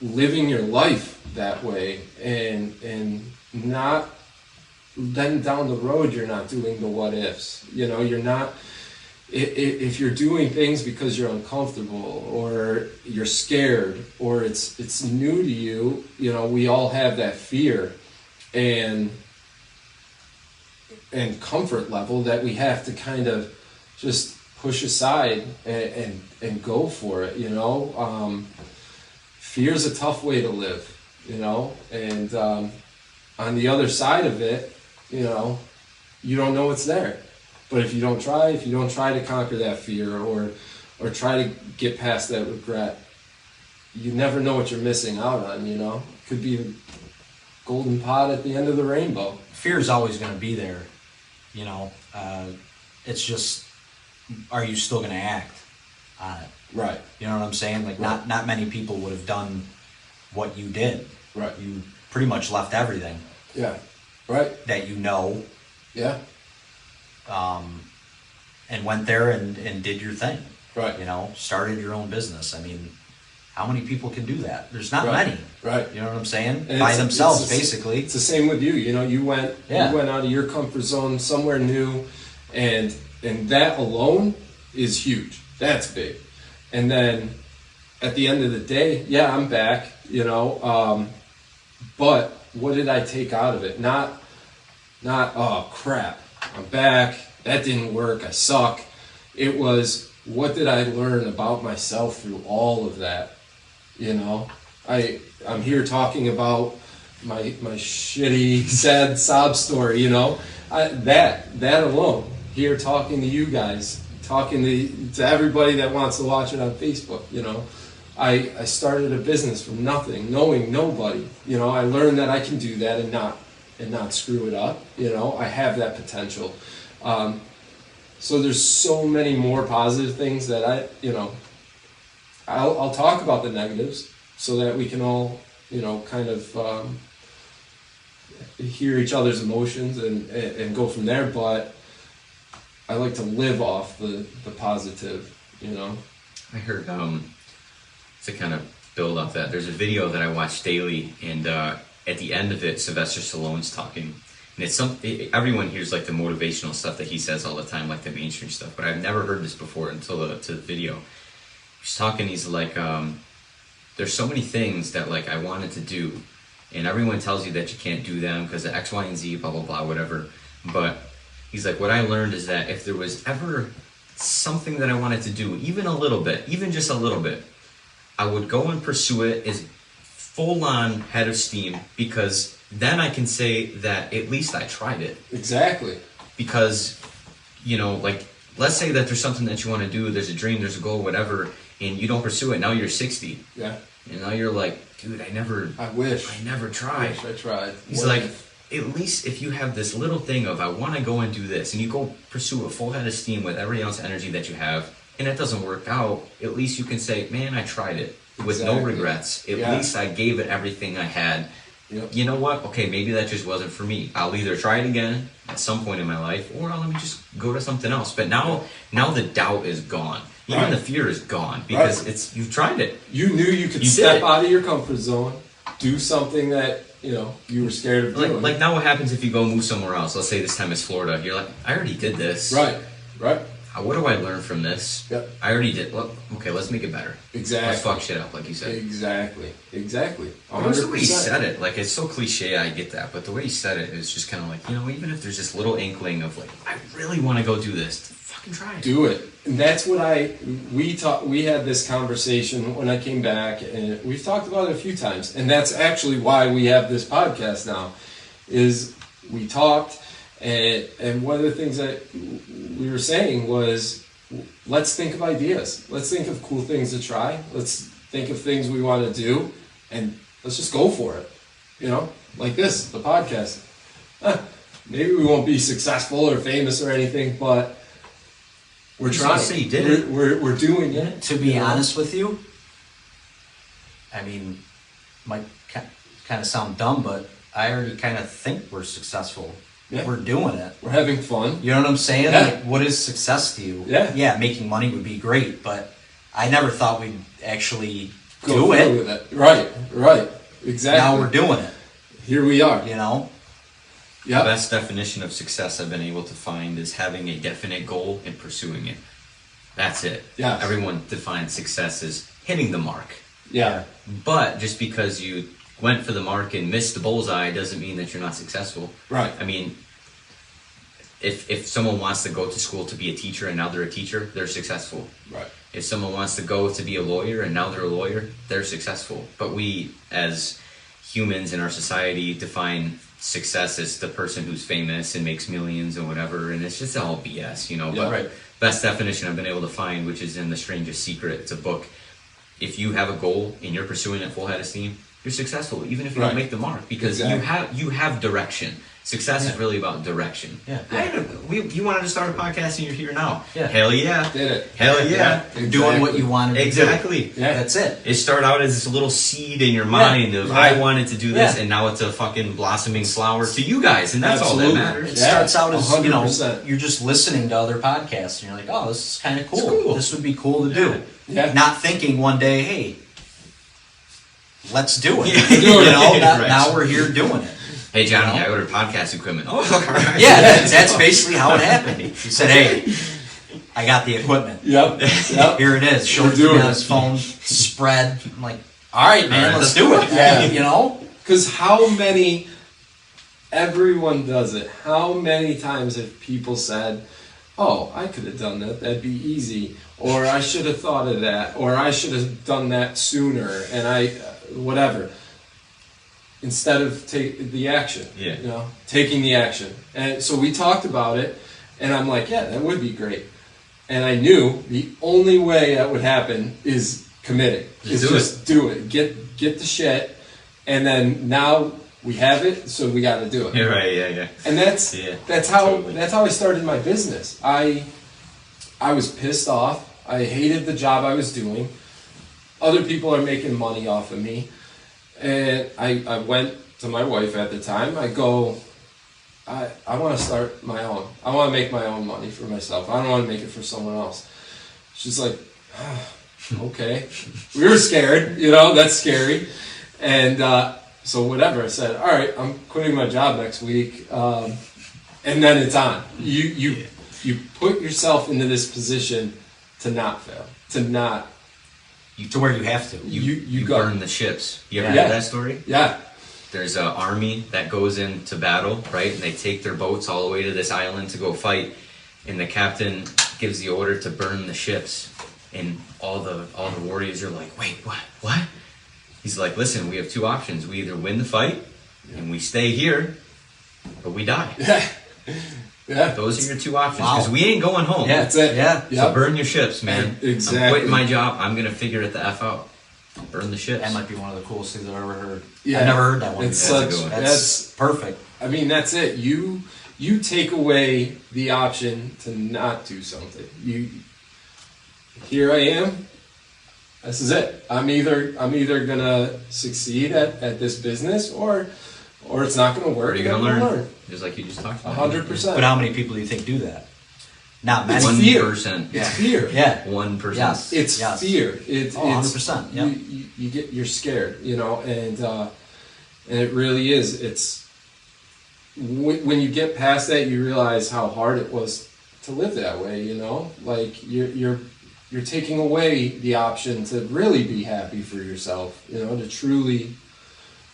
living your life that way and not, then down the road, you're not doing the what ifs. You know, you're not, if you're doing things because you're uncomfortable or you're scared or it's new to you, you know, we all have that fear and comfort level that we have to kind of just push aside and go for it, you know. Fear's a tough way to live, you know, and on the other side of it, you know, you don't know what's there. But if you don't try to conquer that fear or try to get past that regret, you never know what you're missing out on, you know. Could be the golden pot at the end of the rainbow. Fear is always going to be there, you know. It's just, are you still going to act on it? Right. You know what I'm saying? Like, Right. not many people would have done what you did. Right. You pretty much left everything Yeah. Right. that you know, Yeah. and went there and did your thing. Right. You know, started your own business. I mean, how many people can do that? There's not Right. many. Right. You know what I'm saying? And By it's- themselves, it's- basically. It's the same with you. You know, you went out of your comfort zone somewhere new, and that alone is huge. That's big. And then at the end of the day, yeah, I'm back. You know, but what did I take out of it? Not oh crap, I'm back. That didn't work. I suck. It was, what did I learn about myself through all of that? You know, I'm here talking about my shitty, sad sob story. You know, that alone. Here talking to you guys, talking to everybody that wants to watch it on Facebook. You know, I started a business from nothing, knowing nobody. You know, I learned that I can do that and not screw it up. You know, I have that potential. So there's so many more positive things that I'll talk about the negatives so that we can all, you know, kind of hear each other's emotions and go from there. But I like to live off the positive, you know. I heard, to kind of build off that, there's a video that I watch daily, and at the end of it, Sylvester Stallone's talking. And it's everyone hears like the motivational stuff that he says all the time, like the mainstream stuff, but I've never heard this before until the video. He's talking, he's like, there's so many things that like I wanted to do, and everyone tells you that you can't do them because of X, Y, and Z, blah, blah, blah, whatever. But he's like, what I learned is that if there was ever something that I wanted to do, even a little bit, even just a little bit, I would go and pursue it as full on head of steam, because then I can say that at least I tried it. Exactly. Because, you know, like, let's say that there's something that you want to do, there's a dream, there's a goal, whatever, and you don't pursue it. Now you're 60. Yeah. And now you're like, dude, I never I tried. wish I tried. He's What like, if? at least if you have this little thing of, I want to go and do this, and you go pursue a full head of steam with every ounce of energy that you have, and it doesn't work out, at least you can say, man, I tried it with no Exactly. regrets. At Yeah. least I gave it everything I had. Yep. You know what? Okay, maybe that just wasn't for me. I'll either try it again at some point in my life, or let me just go to something else. But now the doubt is gone. Even Right. the fear is gone, because Right. you've tried it. You knew you could You step did it. out of your comfort zone, do something that, you know, you were scared of doing. Like now, what happens if you go move somewhere else? Let's say this time it's Florida. You're like, I already did this. Right. What do I learn from this? Yep. I already did. Well, okay, let's make it better. Exactly. Let's fuck shit up, like you said. Exactly. 100%. It was the way he said it. Like, it's so cliche, I get that. But the way he said it is just kind of like, you know, even if there's this little inkling of like, I really want to go do this, fucking try it. Do it. And that's what we had this conversation when I came back, and we've talked about it a few times. And that's actually why we have this podcast now, is we talked, and one of the things that we were saying was, let's think of ideas. Let's think of cool things to try. Let's think of things we want to do, and let's just go for it. You know, like this, the podcast. Maybe we won't be successful or famous or anything, but we're You trying. say you did it. We're doing it. To be you know? honest with you, I mean, might kind of sound dumb, but I already kind of think we're successful. Yeah. We're doing it. We're having fun. You know what I'm saying? Yeah. Like, what is success to you? Yeah. Yeah, making money would be great, but I never thought we'd actually Go do through it. with it. Right. Exactly. Now we're doing it. Here we are. You know. The Yeah. best definition of success I've been able to find is having a definite goal and pursuing it. That's it. Yeah. Everyone defines success as hitting the mark. Yeah. But just because you went for the mark and missed the bullseye doesn't mean that you're not successful. Right. I mean, if someone wants to go to school to be a teacher and now they're a teacher, they're successful. Right. If someone wants to go to be a lawyer and now they're a lawyer, they're successful. But we, as humans in our society, define success as the person who's famous and makes millions and whatever, and it's just all BS, you know. Yeah, but right. best definition I've been able to find, which is in The Strangest Secret, it's a book. If you have a goal and you're pursuing it full head of steam, you're successful, even if you Right. don't make the mark, because Exactly. you have direction. Success is really about direction. Yeah. You wanted to start a podcast and you're here now. Yeah. Hell yeah. Did it. Hell yeah. You're doing what you wanted to do. Exactly. Yeah. That's it. It started out as this little seed in your mind of Yeah. I wanted to do this, Yeah. and now it's a fucking blossoming flower to you guys, and that's all Absolutely. that matters. It Yeah, starts out as, you know, 100%. you're just listening to other podcasts and you're like, oh, this is kind of cool. It's cool. This would be cool to do. Yeah. Not thinking one day, hey, let's do it. Yeah. You know, Right. now we're here doing it. Hey Johnny, You know? I ordered podcast equipment. Oh, all right. Yeah, that's basically how it happened. He said, hey, I got the equipment. Yep. Yep. Here it is. Showed We're it to me doing on it. his phone, spread. I'm like, all right, man, All right, let's do it. Yeah. You know? Because how many, everyone does it. How many times have people said, oh, I could have done that, that'd be easy. Or I should have thought of that. Or I should have done that sooner. And whatever. Instead of take the action. Yeah. You know, taking the action. And so we talked about it. And I'm like, yeah, that would be great. And I knew the only way that would happen is committing. Just Do it. Get the shit. And then now we have it, so we got to do it. Yeah, right, yeah. And that's totally. how I started my business. I was pissed off. I hated the job I was doing. Other people are making money off of me. And I went to my wife at the time. I go, I want to start my own. I want to make my own money for myself. I don't want to make it for someone else. She's like, okay. We were scared, you know, that's scary. And so whatever, I said, all right, I'm quitting my job next week. And then it's on. You put yourself into this position to not fail, to not. To where you have to. You go. burn the ships. You ever Yeah. heard that story? Yeah. There's an army that goes into battle, right? And they take their boats all the way to this island to go fight. And the captain gives the order to burn the ships. And all the warriors are like, wait, what? He's like, listen, we have two options. We either win the fight and we stay here, or we die. Yeah. Yeah. Those are your two options. Wow. Because we ain't going home. Yeah. That's it. Yeah. So Yep. burn your ships, man. Exactly. I'm quitting my job. I'm going to figure it the F out. Burn the ships. That might be one of the coolest things I've ever heard. Yeah. I've never heard that one. It's before. That's a such, good one. That's perfect. I mean, that's it. You take away the option to not do something. Here I am. This is it. I'm either gonna succeed at this business or it's not gonna work. Or you're and going I'm to learn. Just like you just talked about. 100%. But how many people do you think do that? Not many. It's fear. 1%. It's fear. Yeah. 1%. Yes. It's Yes. fear. It's 100%. Yeah. You're scared, you know, and it really is. It's when you get past that, you realize how hard it was to live that way. You know, like you're taking away the option to really be happy for yourself. You know, to truly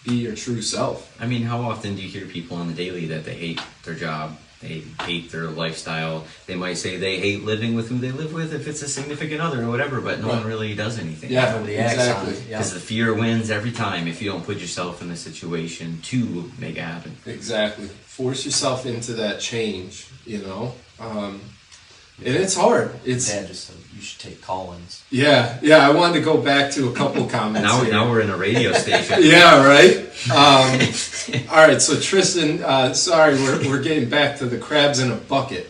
be your true self. I mean, how often do you hear people on the daily that they hate their job? They hate their lifestyle. They might say they hate living with who they live with if it's a significant other or whatever, but no one really does anything. Yeah, Nobody acts on exactly. it. Yeah. Because the fear wins every time if you don't put yourself in the situation to make it happen. Exactly. Force yourself into that change. You know, and it's hard. It's Dad just said you should take call-ins. yeah. I wanted to go back to a couple comments. here. Now we're in a radio station. Yeah, right. All right, so Tristan, sorry, we're getting back to the crabs in a bucket.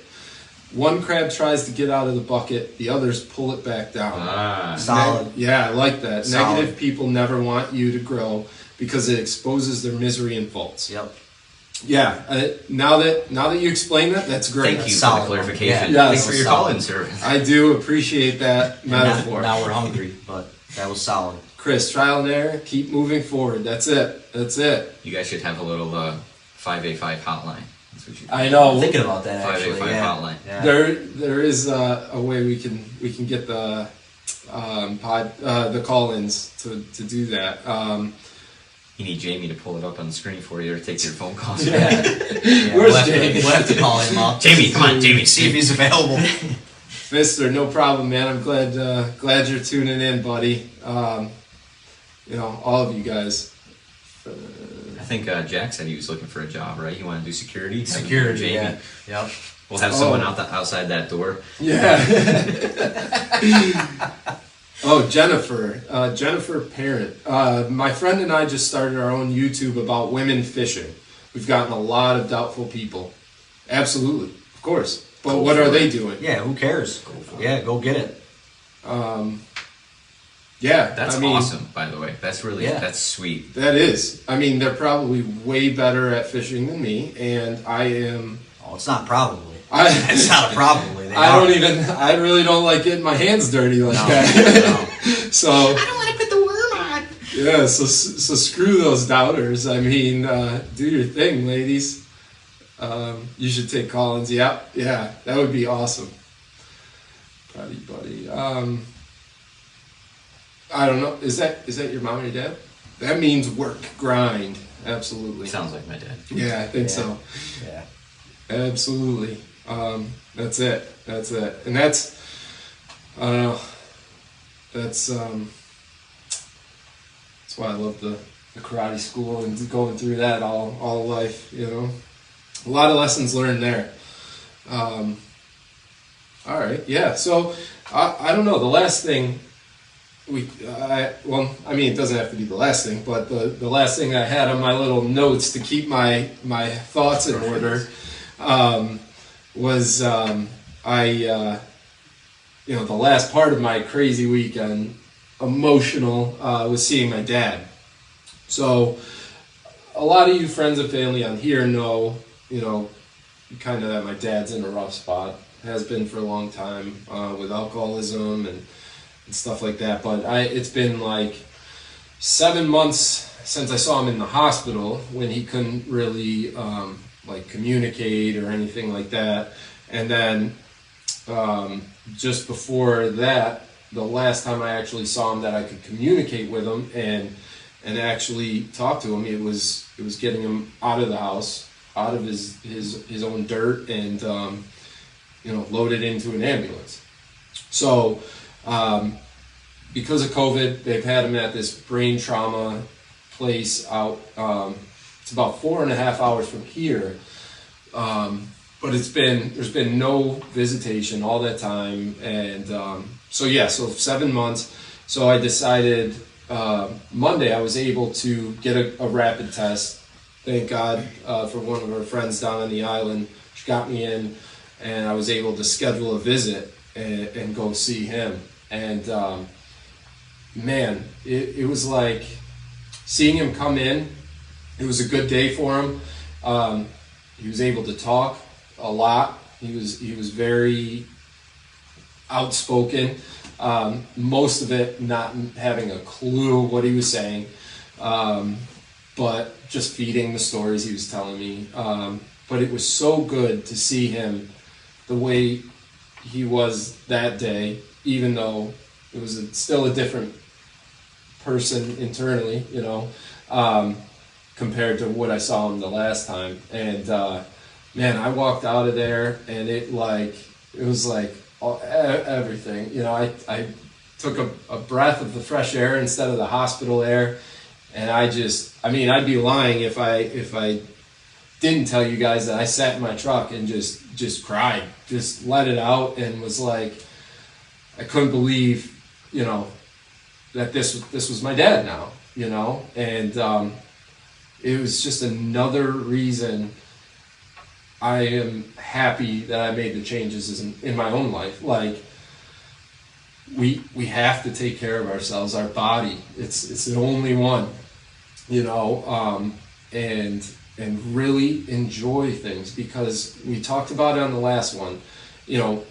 One crab tries to get out of the bucket, the others pull it back down. Ah. Solid. Yeah, I like that. Solid. Negative people never want you to grow because it exposes their misery and faults. Yep. Now that you explained that, that's great. Thank you Solid. for the clarification. Yeah. Thanks for your Solid. call-in service. I do appreciate that metaphor. Now we're hungry, but that was solid. Chris, trial and error, keep moving forward. That's it. You guys should have a little 585 hotline. That's what you. I know. I'm thinking about that actually. 585 Yeah. hotline. Yeah. There is a way we can get the call-ins to do that. You need Jamie to pull it up on the screen for you or take your phone calls. Yeah. Where's Jamie? We'll have to call him up. Jamie, come on, Jamie, See if he's available. Mister, no problem, man. I'm glad you're tuning in, buddy. All of you guys. I think Jack said he was looking for a job, right? He wanted to do security. Security, Jamie. yeah. Yep. We'll have someone outside that door. Yeah. Oh, Jennifer Parent. My friend and I just started our own YouTube about women fishing. We've gotten a lot of doubtful people. Absolutely, of course. But what are they doing? Yeah, who cares? Go get it. Yeah, That's awesome, by the way. That's really that's sweet. That is. I mean, they're probably way better at fishing than me, and I am. Oh, it's not probably. It's not a probably. I really don't like getting my hands dirty like that. No. So I don't want to put the worm on. yeah, so screw those doubters. I mean, do your thing, ladies. You should take Collins. Yeah, that would be awesome. Proud of you, buddy. I don't know. Is that your mom or your dad? That means work, grind. Absolutely. Sounds like my dad. Yeah, I think so. Yeah. Absolutely. That's it. And that's, I don't know. That's why I love the karate school and going through that all life, A lot of lessons learned there. All right. Yeah. So I don't know. The last thing it doesn't have to be the last thing, but the last thing I had on my little notes to keep my thoughts in order was the last part of my crazy weekend, emotional, was seeing my dad. So a lot of you friends and family on here know, kind of that my dad's in a rough spot, has been for a long time, with alcoholism and stuff like that. But it's been like 7 months since I saw him in the hospital when he couldn't really communicate or anything like that. And then just before that, the last time I actually saw him that I could communicate with him and actually talk to him, it was getting him out of the house, out of his own dirt, and loaded into an ambulance. So because of COVID, they've had him at this brain trauma place out. It's about 4.5 hours from here. But there's been no visitation all that time. And so 7 months. So I decided Monday I was able to get a rapid test. Thank God for one of our friends down on the island. She got me in, and I was able to schedule a visit and go see him. And man, it was like seeing him come in. It was a good day for him. He was able to talk a lot. He was very outspoken. Most of it not having a clue what he was saying, but just feeding the stories he was telling me. But it was so good to see him the way he was that day, even though it was still a different person internally, compared to what I saw him the last time. And man, I walked out of there, and it was like everything. I took a breath of the fresh air instead of the hospital air, and I'd be lying if I didn't tell you guys that I sat in my truck and just cried, just let it out, and was like, I couldn't believe, that this was my dad now, and it was just another reason I am happy that I made the changes in my own life. Like, we have to take care of ourselves, our body. It's the only one, and really enjoy things, because we talked about it on the last one. You know,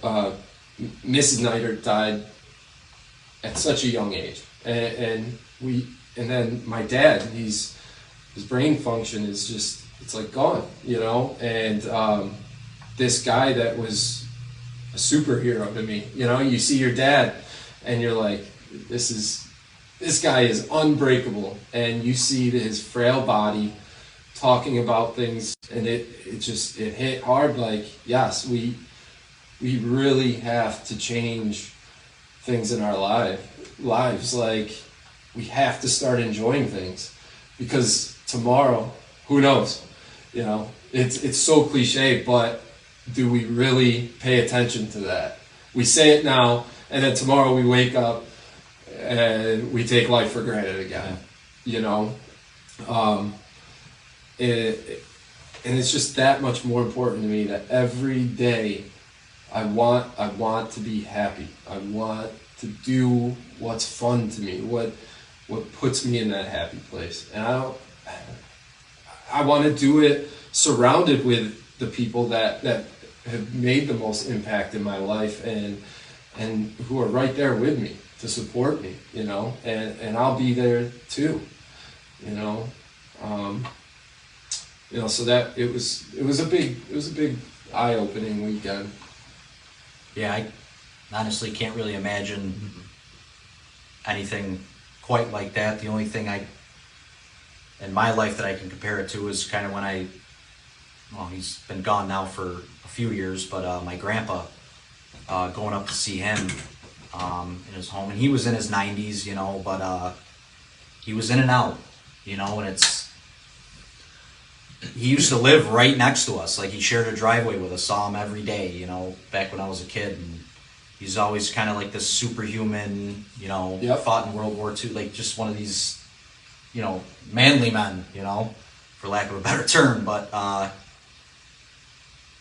Mrs. Neidert died at such a young age, and then my dad, his brain function is just, it's like gone, you know, and this guy that was a superhero to me, you know, you see your dad and you're like, this guy is unbreakable, and you see his frail body talking about things, and it hit hard, like, yes, we really have to change things in our lives. Like, we have to start enjoying things, because tomorrow, who knows? You know, it's so cliche, but do we really pay attention to that? We say it now, and then tomorrow we wake up and we take life for granted again. You know, and it's just that much more important to me that every day I want to be happy. I want to do what's fun to me, what puts me in that happy place. And I want to do it surrounded with the people that have made the most impact in my life, and who are right there with me to support me, you know, and I'll be there too, you know. You know, so that it was a big eye-opening weekend. Yeah, I honestly can't really imagine anything quite like that. The only thing in my life that I can compare it to is kind of when he's been gone now for a few years, but my grandpa, going up to see him in his home, and he was in his 90s, you know, but he was in and out, you know, and he used to live right next to us. Like, he shared a driveway with us, saw him every day, you know, back when I was a kid. And he's always kind of like this superhuman, you know, Yep. Fought in World War II, like just one of these, you know, manly men, you know, for lack of a better term. But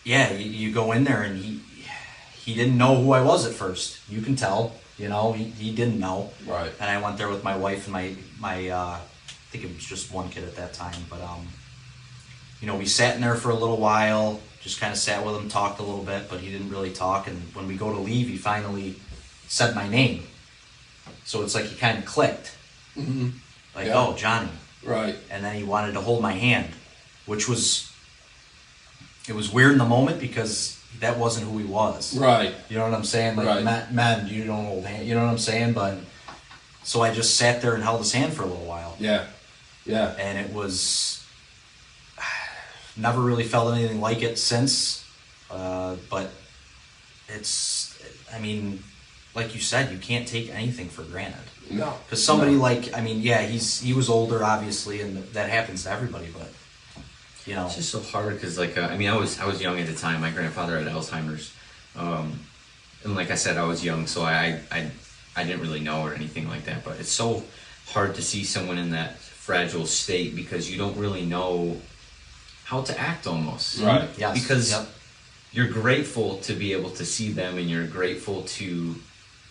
yeah, you go in there and he didn't know who I was at first. You can tell, you know, he didn't know. Right. And I went there with my wife and my I think it was just one kid at that time, but you know, we sat in there for a little while, just kind of sat with him, talked a little bit, but he didn't really talk. And when we go to leave, he finally said my name. So it's like he kind of clicked. Mm-hmm. Like, Yeah. Oh, Johnny. Right. And then he wanted to hold my hand, which was weird in the moment, because that wasn't who he was. Right. You know what I'm saying? Like, Right. men, you don't hold hand. You know what I'm saying? But so I just sat there and held his hand for a little while. Yeah. Yeah. And it was, never really felt anything like it since, but I mean, like you said, you can't take anything for granted. No. Because somebody No. like, I mean, yeah, he was older, obviously, and that happens to everybody, but, you know. It's just so hard because, like, I mean, I was young at the time. My grandfather had Alzheimer's, and like I said, I was young, so I didn't really know or anything like that. But it's so hard to see someone in that fragile state, because you don't really know how to act, almost. Right. Yes. Because Yep. you're grateful to be able to see them, and you're grateful to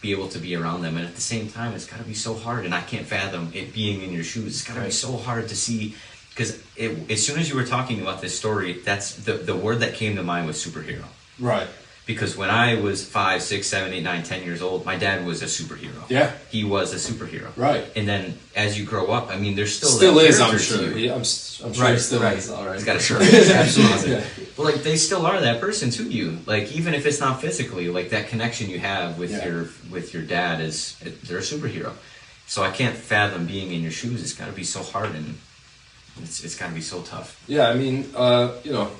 be able to be around them, and at the same time, it's got to be so hard. And I can't fathom it being in your shoes. It's got to be so hard to see, because as soon as you were talking about this story, that's the word that came to mind was superhero. Right. Because when I was 5, 6, 7, 8, 9, 10 years old, my dad was a superhero. Yeah. He was a superhero. Right. And then as you grow up, I mean, there's still Still that is, I'm character sure. to you. I'm sure he still is. All right. He's got a shirt. Absolutely. Yeah. But like, they still are that person to you. Like, even if it's not physically, like that connection you have with your dad they're a superhero. So I can't fathom being in your shoes. It's got to be so hard, and it's got to be so tough. Yeah, I mean, you know,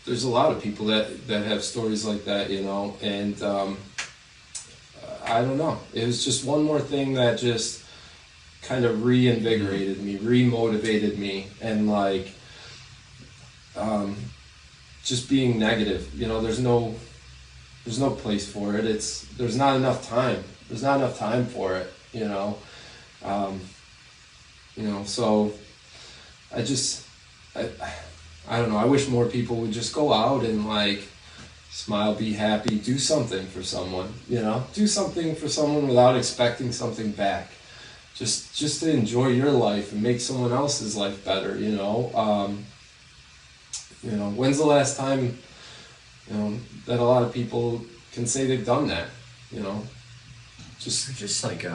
there's a lot of people that have stories like that, you know, and I don't know. It was just one more thing that just kind of reinvigorated me, remotivated me, and like just being negative. You know, there's no place for it. There's not enough time. There's not enough time for it. You know, So I don't know. I wish more people would just go out and like smile, be happy, do something for someone. You know, do something for someone without expecting something back. just to enjoy your life and make someone else's life better. When's the last time that a lot of people can say they've done that? Just like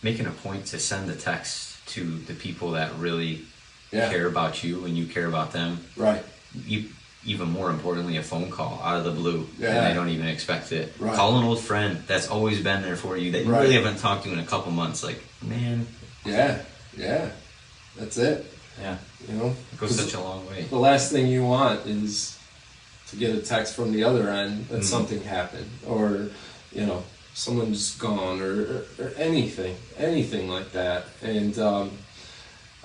making a point to send the text to the people that really care about you and you care about them. Right. Even more importantly, a phone call out of the blue, Yeah. and they don't even expect it. Right. Call an old friend that's always been there for you that you really haven't talked to in a couple months. Like, man. Yeah. That's it. Yeah. It goes such a long way. The last thing you want is to get a text from the other end that something happened, or someone's gone, or anything like that. And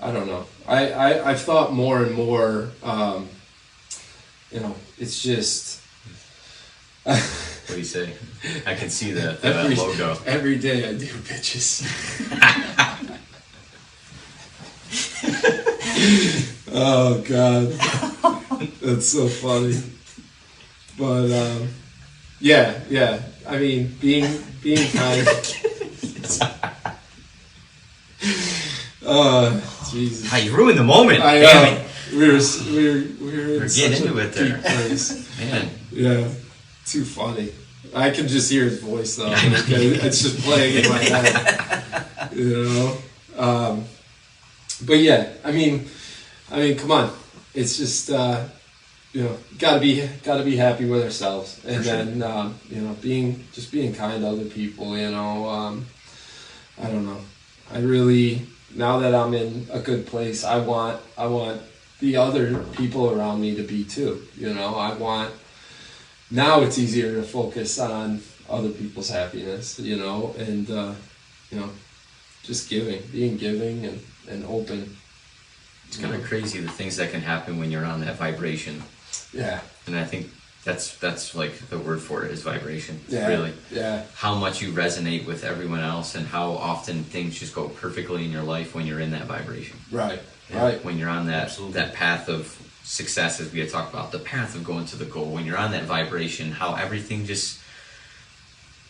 I don't know. I've thought more and more. It's just. What do you say? I can see the logo. Every day I do, bitches. Oh God, that's so funny. But yeah. I mean, being kind. Jesus. How you ruined the moment. Damn it. We're We're getting into it there. Man. Yeah, too funny. I can just hear his voice though. It's just playing in my head. But yeah, I mean, come on. It's just gotta be happy with ourselves, and then being kind to other people. I don't know. I really, now that I'm in a good place, I want the other people around me to be too. Now it's easier to focus on other people's happiness, and just being giving and open. It's kind of crazy the things that can happen when you're on that vibration. Yeah. And I think that's like the word for it is vibration. Yeah. Really. Yeah. How much you resonate with everyone else, and how often things just go perfectly in your life when you're in that vibration. Right. Yeah. Right. When you're on that path of success, as we had talked about, the path of going to the goal, when you're on that vibration, how everything just,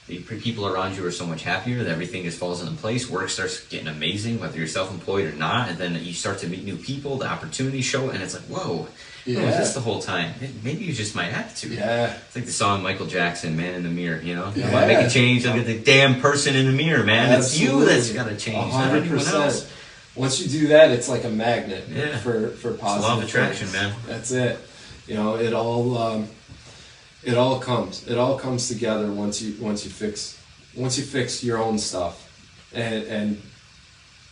the people around you are so much happier, that everything just falls into place. Work starts getting amazing, whether you're self-employed or not, and then you start to meet new people, the opportunities show, and it's like, whoa, Yeah. what was this the whole time? Maybe it's just my attitude. Yeah. It's like the song Michael Jackson, Man in the Mirror, You want to Yeah. make a change, look at the damn person in the mirror, man. Absolutely. It's you that's got to change, not anyone 100%. else. Once you do that, it's like a magnet for positive. It's law of attraction, things. man. That's it. It all comes together once you fix your own stuff, and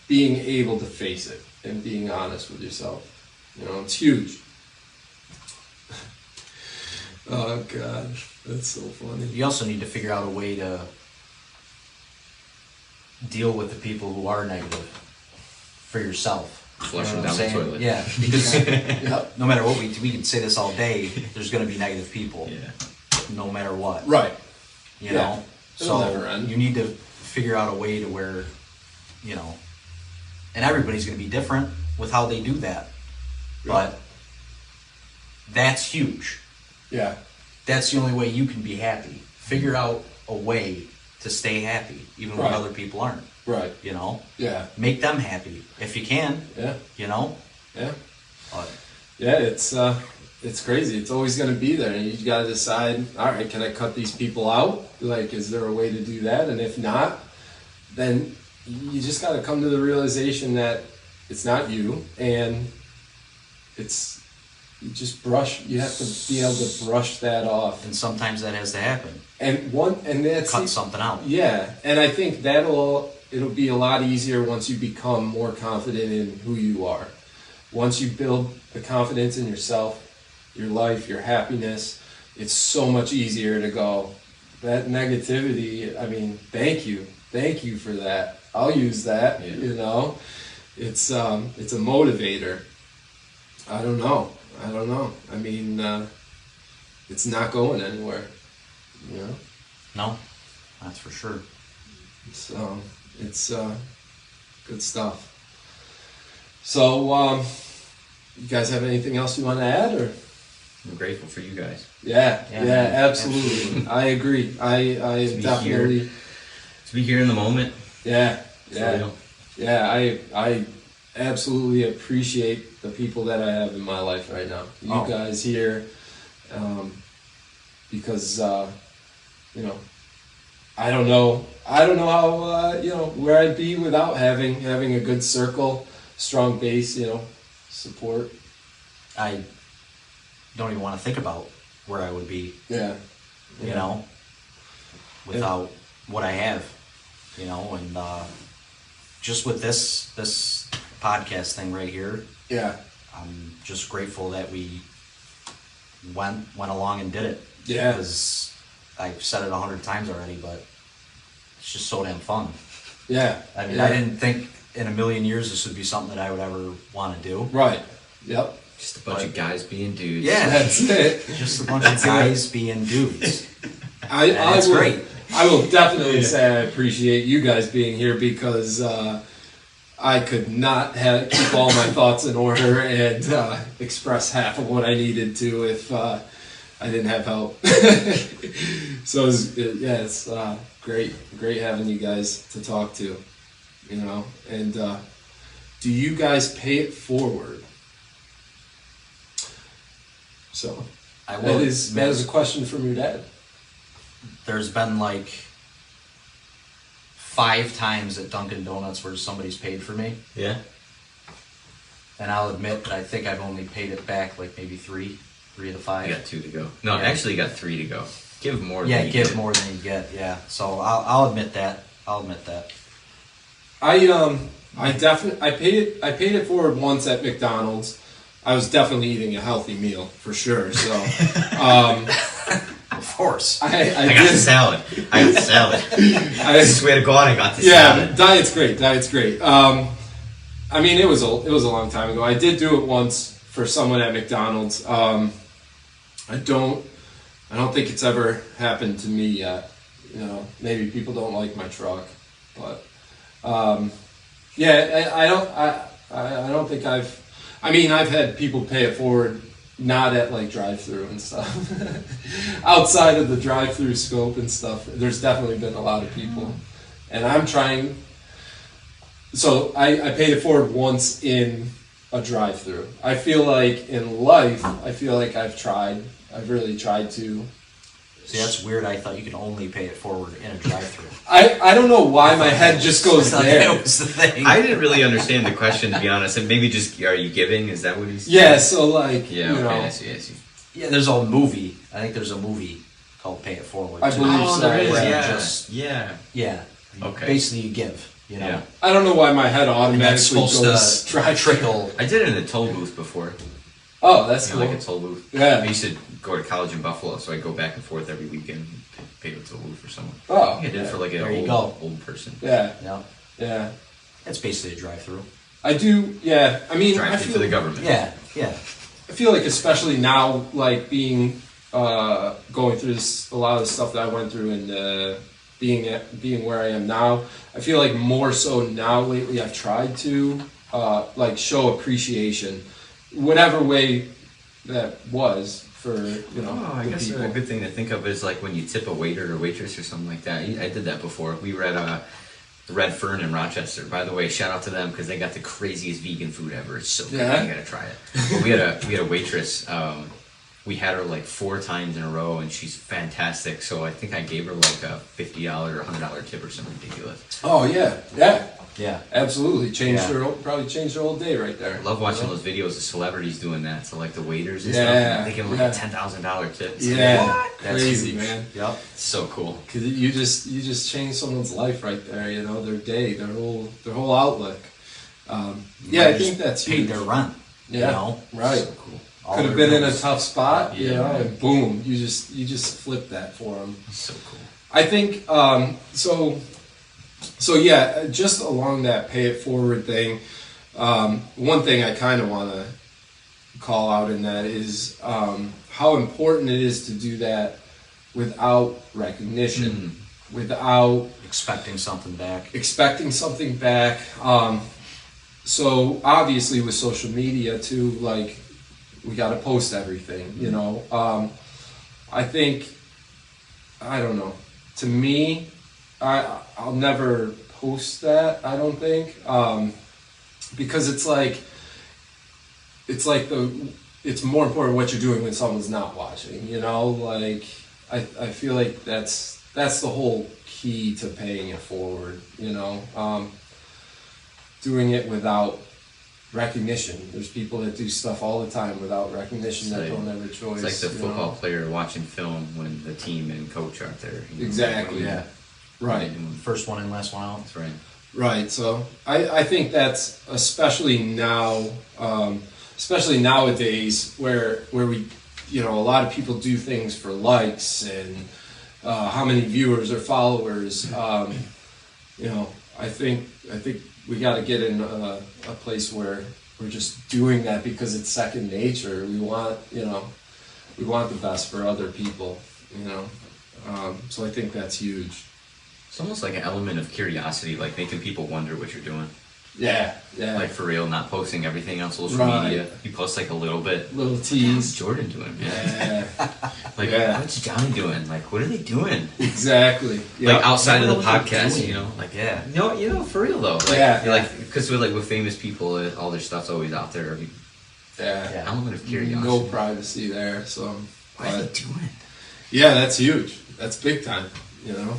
being able to face it and being honest with yourself. It's huge. Oh God, that's so funny. You also need to figure out a way to deal with the people who are negative for yourself. Flush You know them what I'm down the saying? toilet. Yeah, because Yep. no matter what we can say this all day, there's going to be negative people, no matter what. Right. You know, It'll so never end. you need to figure out a way to where, and everybody's going to be different with how they do that, but that's huge. Yeah. That's the only way you can be happy. Figure out a way to stay happy, even when Right. other people aren't. Right. Yeah. Make them happy if you can. Yeah. Yeah. But Yeah, it's crazy. It's always going to be there, and you got to decide. All right, can I cut these people out? Like, is there a way to do that? And if not, then you just got to come to the realization that it's not you, and you have to be able to brush that off. and sometimes that has to happen. And that's Cut something out. Yeah, and I think it'll be a lot easier once you become more confident in who you are. Once you build the confidence in yourself, your life, your happiness, it's so much easier to go. That negativity, I mean, thank you for that. I'll use that. Yeah. It's a motivator. I don't know. I mean, it's not going anywhere. No, that's for sure. So it's good stuff. So you guys have anything else you want to add, or? I'm grateful for you guys. Yeah, man, absolutely. I agree. I To be definitely. To be here in the moment. Yeah, Yeah. real. Yeah, I absolutely appreciate the people that I have in my life right now. You guys here, because you know, I don't know how where I'd be without having a good circle, strong base, support. I don't even want to think about where I would be, Yeah. you know, without what I have, and just with this podcast thing right here, Yeah. I'm just grateful that we went along and did it. Yeah. Because I've said it 100 times already, but it's just so damn fun. Yeah. I mean, yeah. I didn't think in a million years this would be something that I would ever want to do. Right. Yep. Just a bunch of guys being dudes. Yeah, That's it. just a bunch of guys being dudes. That's great. I will definitely say I appreciate you guys being here because I could not keep all my thoughts in order and express half of what I needed to if I didn't have help. So it's great having you guys to talk to, And do you guys pay it forward? So I will. that is a question from your dad. There's been like 5 times at Dunkin' Donuts where somebody's paid for me, Yeah. and I'll admit that I think I've only paid it back like maybe 3 to 5. You got 2 to go. No, Yeah. actually, you got 3 to go. Give more. Yeah, than you give get. more than you get. Yeah, so I'll admit that. I paid it forward once at McDonald's. I was definitely eating a healthy meal for sure. So Of course. I got the salad. I got the salad. I swear to God, I got the salad. Diet's great. I mean, it was a long time ago. I did do it once for someone at McDonald's. I don't think it's ever happened to me yet. Maybe people don't like my truck, but I don't think I've had people pay it forward, not at like drive-through and stuff. Outside of the drive-through scope and stuff, there's definitely been a lot of people, and I'm trying. So I paid it forward once in a drive-through. I feel like in life, I've really tried to. See, that's weird. I thought you could only pay it forward in a drive-through. I don't know why my head just goes I thought there. that was the thing. I didn't really understand the question, to be honest. And maybe just, are you giving? Is that what he's saying? Yeah, so like, Yeah, okay, I see. Yeah, there's a movie. I think there's a movie called Pay It Forward. I too. believe Oh, so, there is, yeah. yeah. Yeah. Okay. Basically, you give. Yeah. I don't know why my head And that's automatically supposed goes to drive trickle. I did it in a toll booth before. Oh, that's You know, cool. like a toll booth. Yeah. I used to go to college in Buffalo, so I'd go back and forth every weekend and pay the toll booth for someone. Oh, I did it for like There you an go. old person. yeah, Yeah. yeah. It's basically a drive-through. I do. Yeah, I mean, I Drive feel for the government. Yeah. I feel like especially now, like being going through a lot of the stuff that I went through and being where I am now, I feel like more so now lately I've tried to like show appreciation, whatever way that was for Oh, I the guess people. a good thing to think of is like when you tip a waiter or waitress or something like that. I did that before. We were at Red Fern in Rochester. By the way, shout out to them because they got the craziest vegan food ever. It's so good. Yeah? You gotta try it. But we had a waitress. We had her like 4 times in a row, and she's fantastic. So I think I gave her like a $50 or $100 tip or something ridiculous. Oh yeah, Yeah. absolutely changed Yeah. probably changed her whole day right there. I love watching those videos of celebrities doing that. So like the waiters and Yeah, stuff, they give them like a $10,000 tip. It's like, Yeah, what? That's crazy huge. man. Yep. It's so cool. Because you just change someone's life right there. Their day, their whole outlook. Yeah, I think that's paid huge. their rent. Yeah, right. So cool. All Could have their been in a bills. tough spot, Yeah, man. and boom, you just flip that for them. So cool. I think so yeah, just along that pay it forward thing. One thing I kind of want to call out in that is how important it is to do that without recognition, without Expecting something back. expecting something back. So obviously with social media too, like we got to post everything, I think, I don't know, to me, I'll never post that, I don't think, because it's more important what you're doing when someone's not watching, you know, like, I feel like that's the whole key to paying it forward, you know, doing it without recognition. There's people that do stuff all the time without recognition that don't have a choice. It's like the football player watching film when the team and coach aren't there. You know? Exactly. Yeah. Right. First one in, last one out. That's right. Right. So I think that's especially now, especially nowadays where we, you know, a lot of people do things for likes and how many viewers or followers. You know, I think we got to get in a place where we're just doing that because it's second nature. We want, you know, we want the best for other people, you know. So I think that's huge. It's almost like an element of curiosity, like making people wonder what you're doing. Yeah, yeah. Like for real, not posting everything on social Right. media. You post like a little bit. Little What's tease. Jordan doing, man? Yeah, Like, Yeah. what's Johnny doing? Like, what are they doing? exactly. Like Yep. outside of the What are they podcast, doing? you know, like Yeah. you know, for real though, like, Yeah. you're like because with famous people, all their stuff's always out there. Yeah. Element of curiosity. No privacy there, so. What are they But, doing? yeah, that's huge. That's big time, you know.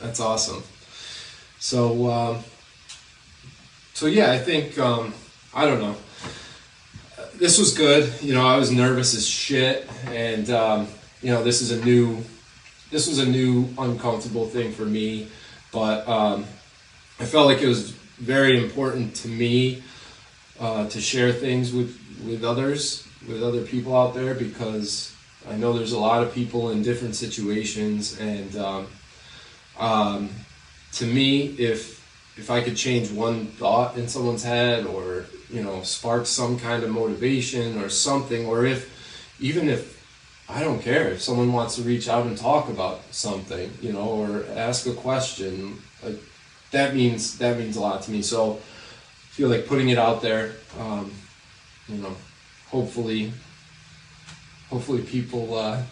That's awesome. So, so yeah, I think I don't know. This was good. You know, I was nervous as shit, and you know, this was a new uncomfortable thing for me, but I felt like it was very important to me to share things with others, with other people out there, because I know there's a lot of people in different situations, and to me, if I could change one thought in someone's head, or, you know, spark some kind of motivation or something, or even if I don't care if someone wants to reach out and talk about something, you know, or ask a question, like that means a lot to me. So I feel like putting it out there, you know, hopefully people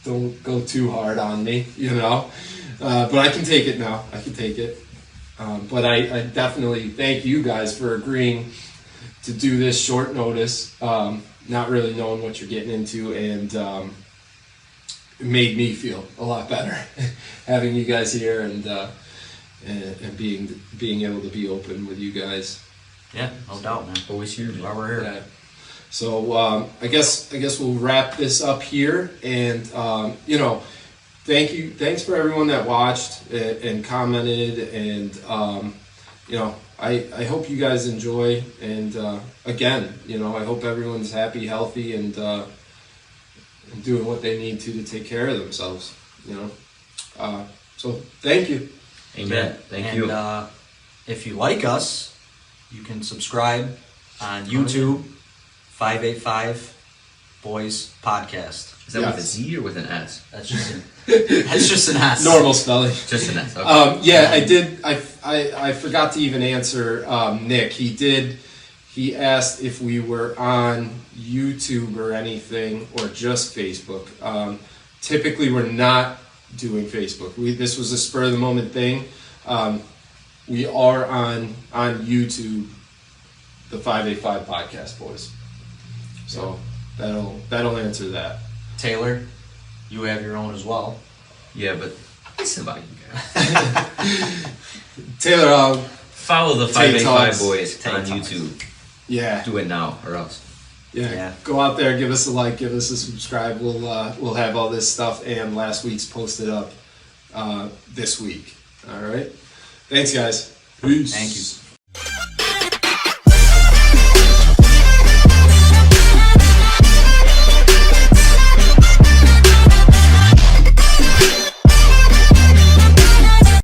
don't go too hard on me, you know, but I can take it now. I can take it. But I definitely thank you guys for agreeing to do this short notice, not really knowing what you're getting into, and it made me feel a lot better having you guys here and being able to be open with you guys. Yeah, no doubt, man. Always here, man. While we're here. Yeah. So I guess we'll wrap this up here, and you know, thanks for everyone that watched and commented, and you know, I hope you guys enjoy, and again, you know, I hope everyone's happy, healthy, and doing what they need to take care of themselves, you know. So thank you. Amen. Thank you. If you like us, you can subscribe on YouTube, 585 Boys Podcast. Is that with a Yes. Z or with an S? That's just an S. Normal spelling. Just an S. Okay. Yeah, I did. I forgot to even answer Nick. He asked if we were on YouTube or anything, or just Facebook. Typically, we're not doing Facebook. This was a spur of the moment thing. We are on YouTube, the 585 Podcast Boys. So that'll answer that. Taylor, you have your own as well. Yeah, but listen about you guys. Taylor, Follow the Tay 585 Talks. Boys Tay on Talks. YouTube. yeah. Do it now or else. Yeah, go out there, give us a like, give us a subscribe. We'll have all this stuff and last week's posted up this week. All right. Thanks, guys. Peace. Thank you.